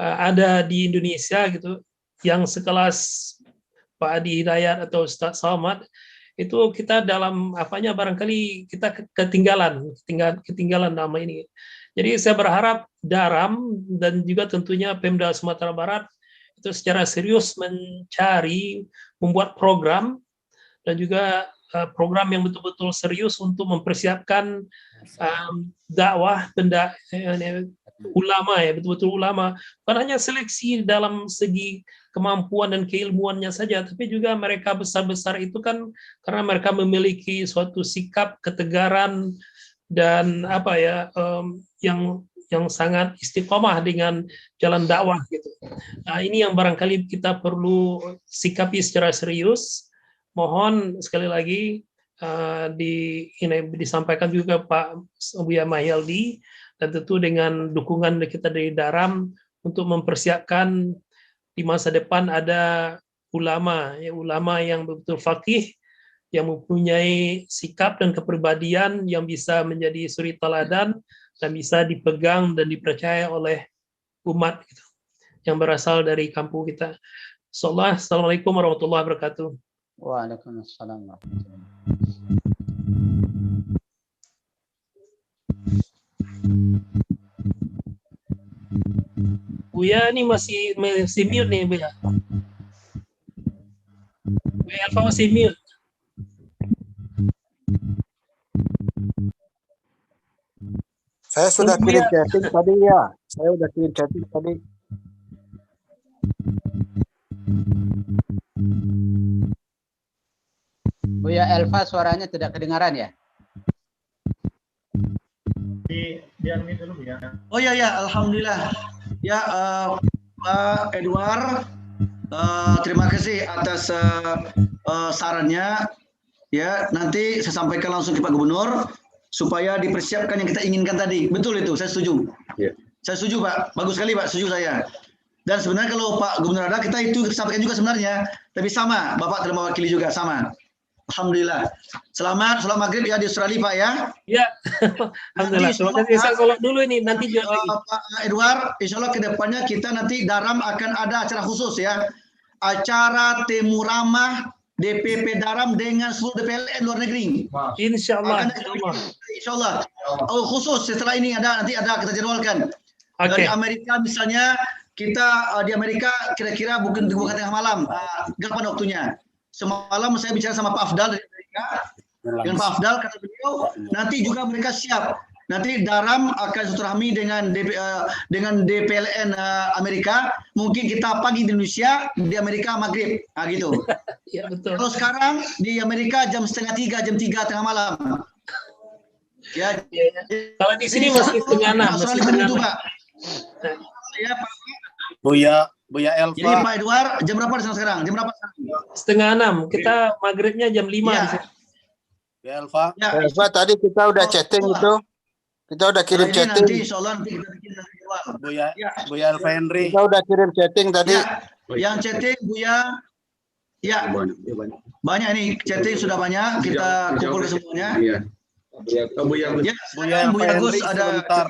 ada di Indonesia gitu, yang sekelas Pak Adi Hidayat atau Ustadz Salmat, itu kita dalam barangkali kita ketinggalan nama ini. Jadi saya berharap Daram dan juga tentunya Pemda Sumatera Barat itu secara serius mencari, membuat program dan juga program yang betul-betul serius untuk mempersiapkan dakwah ulama ya, betul-betul ulama. Bukan hanya seleksi dalam segi kemampuan dan keilmuannya saja, tapi juga mereka besar-besar itu kan karena mereka memiliki suatu sikap ketegaran dan yang sangat istiqomah dengan jalan dakwah gitu. Nah, ini yang barangkali kita perlu sikapi secara serius. Mohon sekali lagi disampaikan juga Pak Buya Mayaldi, dan tentu dengan dukungan kita dari Daram untuk mempersiapkan di masa depan ada ulama yang betul faqih, yang mempunyai sikap dan kepribadian yang bisa menjadi suri teladan dan bisa dipegang dan dipercaya oleh umat gitu, yang berasal dari kampung kita. Assalamualaikum warahmatullahi wabarakatuh. Waalaikumsalam warahmatullahi wabarakatuh. Buya ini masih mute nih Buya. Buya Elva masih mute. Saya sudah kirim chatting tadi ya. Saya sudah kirim chatting tadi. Buya Elva suaranya tidak kedengaran ya? Di unmute dulu ya. Oh ya, alhamdulillah. Ya, Pak Edward, terima kasih atas sarannya. Ya, nanti saya sampaikan langsung ke Pak Gubernur supaya dipersiapkan yang kita inginkan tadi. Betul itu, saya setuju. Yeah. Saya setuju Pak, bagus sekali Pak, setuju saya. Dan sebenarnya kalau Pak Gubernur ada, kita itu sampaikan juga sebenarnya. Tapi sama, Bapak telah mewakili juga, sama. Alhamdulillah. Selamat sholat maghrib ya di Australia Pak ya. Ya. Alhamdulillah. Terima kasih. Saya sholat dulu ini nanti juga. Pak Edward, insya Allah kedepannya kita nanti Daram akan ada acara khusus ya. Acara temu ramah DPP Daram dengan seluruh DPLN luar negeri. Insya Allah. Insya Allah. Oh, khusus setelah ini nanti ada kita jadwalkan. Dari Amerika misalnya kita di Amerika kira-kira bukan tengah malam, kapan waktunya? Semalam saya bicara sama Pak Afdal dari Amerika, dengan Pak Afdal kata beliau nanti juga mereka siap. Nanti Daram akan silaturahmi dengan DPLN Amerika. Mungkin kita pagi di Indonesia, di Amerika maghrib, gitu. Ya, betul. Kalau sekarang di Amerika jam 2:30, jam 3 tengah malam. Ya. Kalau di sini masih setengah 6. Masih setengah 6. Ya, Pak. Buya Elva. Jadi Pak Edward, jam berapa di sana sekarang? Jam berapa sekarang? Setengah 6. Kita maghribnya jam 5 ya. di sini. Elva. Ya. Elva, tadi kita udah chatting itu. Kita udah kirim Ini chatting. nanti insya Allah nanti kita bikin nanti jadwal. Buya Alfa Henry. Kita udah kirim chatting tadi. Ya, yang chatting Buya, ya banyak nih chatting sudah banyak. Kita kumpul ke semuanya. Iya. Ya, Buya silakan Alfa Buya Gus Henry ada. sebentar.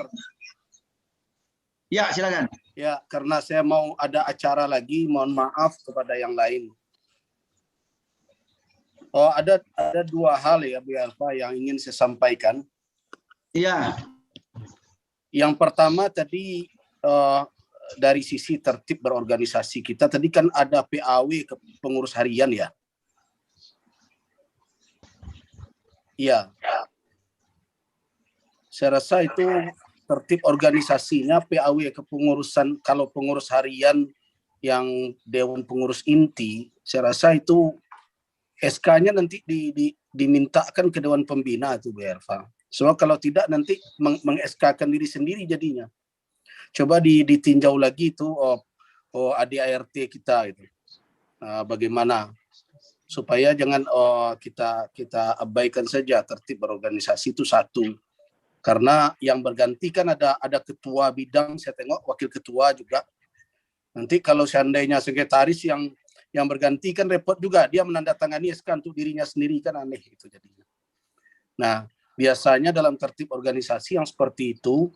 Ya, silakan. Ya, karena saya mau ada acara lagi, mohon maaf kepada yang lain. Oh, ada dua hal ya, Bu Alfa, yang ingin saya sampaikan. Iya. Yang pertama tadi dari sisi tertib berorganisasi kita, tadi kan ada PAW ke pengurus harian ya. Iya. Saya rasa itu tertib organisasinya PAW kepengurusan, kalau pengurus harian yang Dewan Pengurus Inti, saya rasa itu SK-nya nanti dimintakan ke Dewan Pembina itu Bu Elva. So kalau tidak nanti meng-SK-kan diri sendiri jadinya. Coba ditinjau lagi itu ADART kita itu. Bagaimana supaya jangan kita abaikan saja tertib berorganisasi itu satu. Karena yang berganti kan ada ketua bidang, saya tengok wakil ketua juga. Nanti kalau seandainya sekretaris yang berganti kan repot juga, dia menandatangani SK untuk dirinya sendiri kan aneh itu jadinya. Nah, biasanya dalam tertib organisasi yang seperti itu